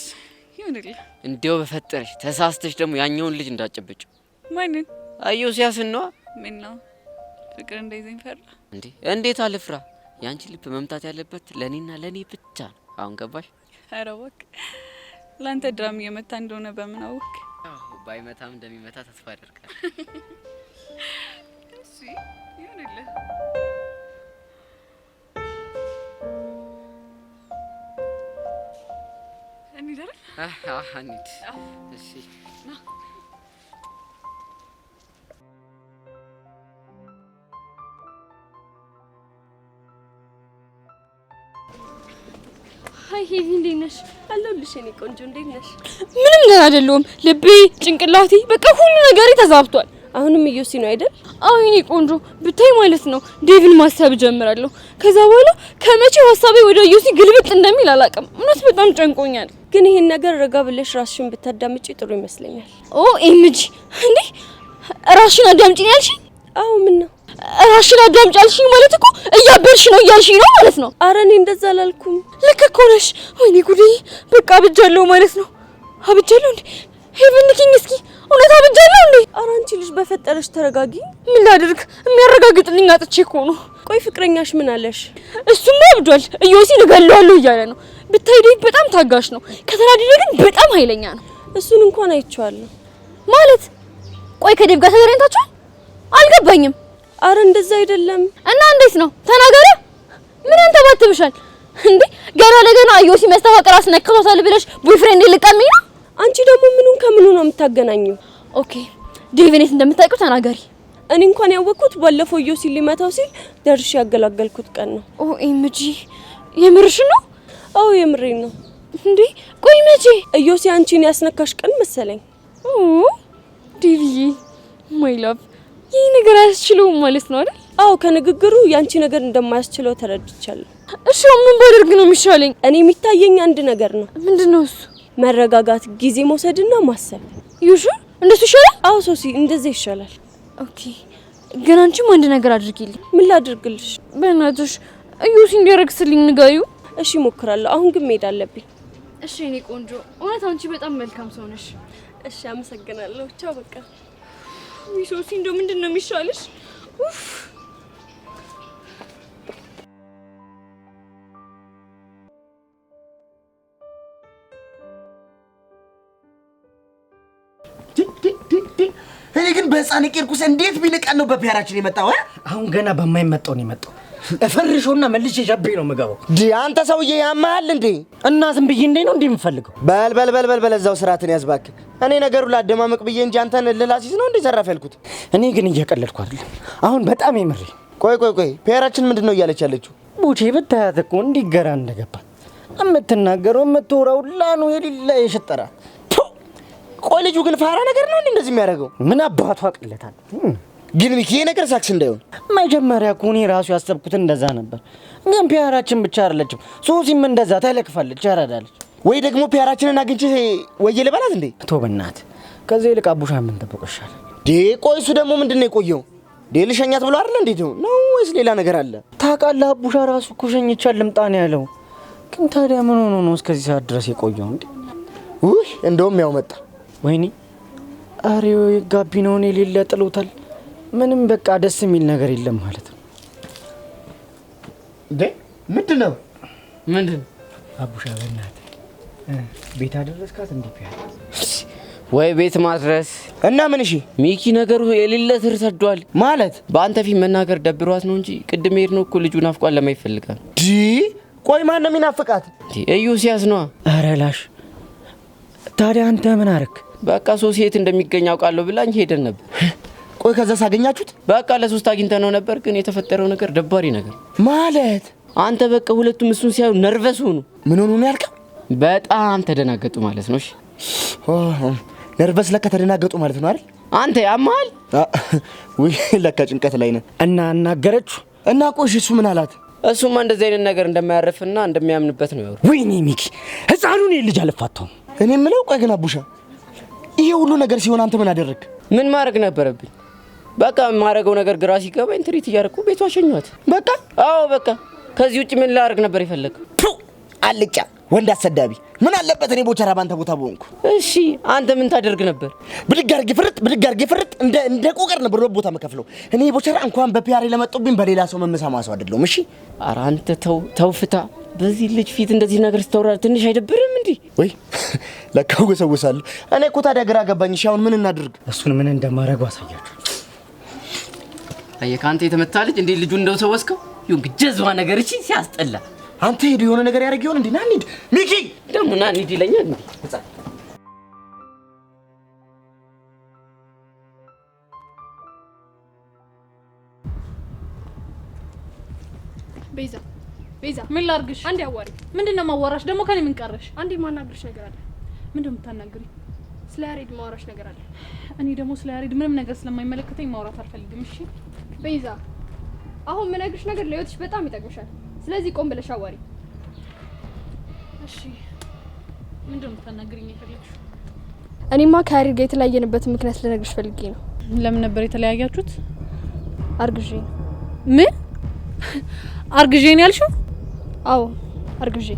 ይሁንልህ። እንዴው በፈጠረሽ ተሳስተሽ ደግሞ ያኛውን ልጅ እንዳጨብጭው። ማንን? አየው ሲያስን ነው። ምን ነው ፍቅር እንደይዘኝ ፈራ እንዴ? እንዴት አልፍራ? ያንቺ ልብ መምታት ያለበት ለኔና ለኔ ብቻ ነው። አሁን ገባሽ? ኧረ እባክህ ላንተ ድራም እየመታ እንደሆነ በምን አወቅ? አዎ ባይመታም እንደሚመታ ተስፋ አደርጋለሁ። እሺ ይሁንልህ። እንሂድ አይደል? እንሂድ። እሺ ና ሀይ ሄቪ፣ እንዴት ነሽ? አለሁልሽ የኔ ቆንጆ፣ እንዴት ነሽ? ምንም ደህና አይደለሁም። ልቤ፣ ጭንቅላቴ፣ በቃ ሁሉ ነገሬ ተዛብቷል። አሁንም እዮሲ ነው አይደል? አዎ የኔ ቆንጆ፣ ብታይ ማለት ነው ዴቪን ማሰብ ጀምራለሁ። ከዛ በኋላ ከመቼው ሀሳቤ ወደ እዮሲ ግልብጥ እንደሚል አላውቅም። እውነት በጣም ጨንቆኛል። ግን ይሄን ነገር ረጋ ብለሽ ራስሽን ብታዳምጪ ጥሩ ይመስለኛል። ኦ ኤምጂ፣ እንዴ ራስሽን አዳምጪ ነው ያልሽኝ? አዎ ምን ነው ራስሽን አዳምጪ አልሽኝ ማለት እኮ እያበርሽ ነው እያልሽኝ ነው ማለት ነው። አረ እኔ እንደዛ አላልኩም። ልክ እኮ ነሽ። ወይኔ ጉዴ፣ በቃ አብጃለሁ ማለት ነው። አብጃለሁ እንዴ? ሄቨን ንኪኝ እስኪ፣ እውነት አብጃለሁ እንዴ? አረ አንቺ ልጅ በፈጠረሽ ተረጋጊ። ምን ላድርግ? የሚያረጋግጥልኝ አጥቼ እኮ ነው። ቆይ ፍቅረኛሽ ምን አለሽ? እሱማ አብዷል። እዮሲን እገለዋለሁ እያለ ነው። ብታይ ዴቭ በጣም ታጋሽ ነው። ከተናደደ ግን በጣም ኃይለኛ ነው። እሱን እንኳን አይቼዋለሁ። ማለት ቆይ ከዴቭ ጋር ተገናኝታችኋል? አልገባኝም። አረ እንደዛ አይደለም። እና እንዴት ነው? ተናገረ። ምን አንተባትብሻል እንዴ? ገና ለገና እዮሲ መስተፋቅር አስነክቶታል ብለሽ ቦይፍሬንድ ልቀሚኝ ነው? አንቺ ደግሞ ምኑን ከምኑ ነው የምታገናኘው? ኦኬ ዴቭን የት እንደምታውቂው ተናገሪ። እኔ እንኳን ያወቅኩት ባለፈው እዮሲ ሊመታው ሲል ደርሼ ያገላገልኩት ቀን ነው። ኦ ኤምጂ፣ የምርሽ ነው? አዎ የምሬን ነው። እንዴ ቆይ መቼ? እዮሲ አንቺን ያስነካሽ ቀን መሰለኝ። ኦ ዴቪዬ ማይ ላቭ፣ ይህ ነገር አያስችለውም ማለት ነው አይደል? አዎ ከንግግሩ ያንቺ ነገር እንደማያስችለው ተረድቻለሁ። እሺ ምን ባደርግ ነው የሚሻለኝ? እኔ የሚታየኝ አንድ ነገር ነው። ምንድነው እሱ? መረጋጋት፣ ጊዜ መውሰድና ማሰብ። ይሹ እንደሱ ይሻላል? አዎ ሶሲ እንደዛ ይሻላል። ኦኬ ግን አንቺም አንድ ነገር አድርጊልኝ። ምን ላድርግልሽ? በእናትሽ እዮሲ እንዲያረግስልኝ ንገሪው። እሺ እሞክራለሁ። አሁን ግን መሄድ አለብኝ። እሺ እኔ ቆንጆ፣ እውነት አንቺ በጣም መልካም ሰው ነሽ። እሺ አመሰግናለሁ። ቻው በቃ። ሶሲ እንደው ምንድነው የሚሻልሽ? ኡፍ እኔ ግን በህፃን ቂርቁስ እንዴት ቢንቀን ነው በፒያራችን የመጣው? አሁን ገና በማይመጣው ነው የመጣው። እፈርሾና መልሼ ጀቤ ነው የምገባው። አንተ ሰውዬ ያማሃል እንዴ? እና ዝም ብዬ እንዴ ነው እንደምፈልገው? በል እዛው ስርዓትን ያዝባክ። እኔ ነገሩ ላደማመቅ ብዬ እንጂ አንተን ልላሲስ ነው እንዴ ዘራፍ ያልኩት? እኔ ግን እየቀለድኩ አይደል። አሁን በጣም የምሬ። ቆይ ፒያራችን ምንድነው እያለች ያለችው? ቡቼ ብታያት እኮ እንዲገራ እንደገባት የምትናገረው የምትወራው ላኑ የሌላ የሸጠራ። ቆይ ልጁ ግን ፋራ ነገር ነው እንዴ እንደዚህ የሚያደርገው? ምን አባቷ አቅለታል። ግን ሚኪ ነገር ሳክስ እንዳይሆን መጀመሪያ እኮ እኔ ራሱ ያሰብኩት እንደዛ ነበር። ግን ፒያራችን ብቻ አይደለችም፣ ሶሲም እንደዛ ተለክፋለች፣ ያራዳለች። ወይ ደግሞ ፒያራችንን አግኝቼ ወየ ልበላት እንዴ? ቶ በእናትህ ከዚህ ይልቅ አቡሻ ምን ተበቀሻል? ቆይ እሱ ደግሞ ምንድነው የቆየው? ልሸኛት ብሎ አይደል እንዴ ነው ወይስ ሌላ ነገር አለ? ታውቃለህ አቡሻ ራሱ እኮ ሸኝቻል ልምጣ ነው ያለው። ግን ታዲያ ምን ሆኖ ነው እስከዚህ ሰዓት ድረስ የቆየው እንዴ? እንደውም ያው መጣ። ወይኔ አሬው ጋቢናውን የሌለ ጥሎታል። ምንም በቃ ደስ የሚል ነገር የለም ማለት ነው። ምንድነው አቡሻ በእናትህ ቤት አደረስካት እንዴ? ፒያራ ወይ ቤት ማድረስ እና ምን? እሺ ሚኪ ነገሩ የሌለ ስር ሰዷል ማለት በአንተ ፊት መናገር ደብሯት ነው እንጂ ቅድም ሄድ ነው እኮ ልጁን አፍቋል ለማይፈልጋል። ቆይ ማን ነው የሚናፍቃት? እዩ ሲያዝ ነው። ኧረ ላሽ ታዲያ አንተ ምን አረክ? በቃ ሶሲየት እንደሚገኝ አውቃለሁ ብላኝ ሄደን ነበር። ቆይ ከዛ ሳገኛችሁት? በቃ ለሶስት አግኝተነው ነበር። ግን የተፈጠረው ነገር ደባሪ ነገር ማለት አንተ በቃ ሁለቱም እሱን ሲያዩ ነርቨስ ሆኑ። ምን ሆኑ ነው ያልከው? በጣም ተደናገጡ ማለት ነው። እሺ ነርቨስ ለካ ተደናገጡ ማለት ነው አይደል? አንተ ያማል ወይ ለካ ጭንቀት ላይ ነህ። እና አናገረችው እና ቆይ እሱ ምን አላት? እሱማ እንደዚህ አይነት ነገር እንደማያርፍና እንደሚያምንበት ነው ያወራው። ወይኔ ሚኪ ህፃኑን ልጅ አልፋታውም። እኔ የምለው ቆይ ግን አቡሻ ይሄ ሁሉ ነገር ሲሆን አንተ ምን አደረግ? ምን ማድረግ ነበረብኝ? በቃ የማደርገው ነገር ግራ ሲገባኝ ትሪት እያደረኩ ቤቷ አሸኘኋት። በቃ አዎ በቃ ከዚህ ውጭ ምን ላደርግ ነበር የፈለገው? አልጫ ወንድ አሰዳቢ ምን አለበት እኔ ቦቸራ ባንተ ቦታ ቦንኩ። እሺ አንተ ምን ታደርግ ነበር? ብድግ አድርጌ ፍርጥ እንደ ቆቀር ነበር ቦታ መከፍለው። እኔ ቦቸራ እንኳን በፒያሬ ለመጡብኝ በሌላ ሰው መመሳማ ሰው አይደለም። እሺ ኧረ አንተ ተው ፍታ። በዚህ ልጅ ፊት እንደዚህ ነገር ስታወራ ትንሽ አይደብርም እንዴ? ወይ ለካው ገሰውሳለሁ። እኔ እኮ ታዲያ ግራ ገባኝ። እሺ አሁን ምን እናድርግ? እሱን ምን እንደማደርገው አሳያችሁ። አየህ ካንተ የተመታ ልጅ እንዴ ልጁ እንደው ተወስከው ይሁን ግጀዝዋ ነገር እሺ ሲያስጠላ። አንተ ሄዶ የሆነ ነገር ያደርግ ይሆን እንዴ? ና እንሂድ ሚኪ ደግሞ ና እንሂድ ይለኛል እንዴ? ቤዛ ምን ላርግሽ? አንዴ አዋሪ። ምንድነው ማዋራሽ? ደግሞ ከኔ ምን ቀረሽ? አንዴ ማናግርሽ ነገር አለ። ምንድነው የምታናግሪ? ስለ ያሬድ ማውራሽ ነገር አለ። እኔ ደግሞ ስለ ያሬድ ምንም ነገር ስለማይመለከተኝ ማውራት አልፈልግም። እሺ ቤዛ፣ አሁን ምነግርሽ ነገር ለህይወትሽ በጣም ይጠቅምሻል። ስለዚህ ቆም ብለሽ አዋሪ። እሺ ምንድነው የምታናግሪኝ የፈለግሽው? እኔማ ከያሬድ ጋር የተለያየንበትን ምክንያት ልነግርሽ ፈልጌ ነው። ለምን ነበር የተለያያችሁት? አርግዤ። ምን አርግዤ ነው ያልሽው? አዎ አርግዤ።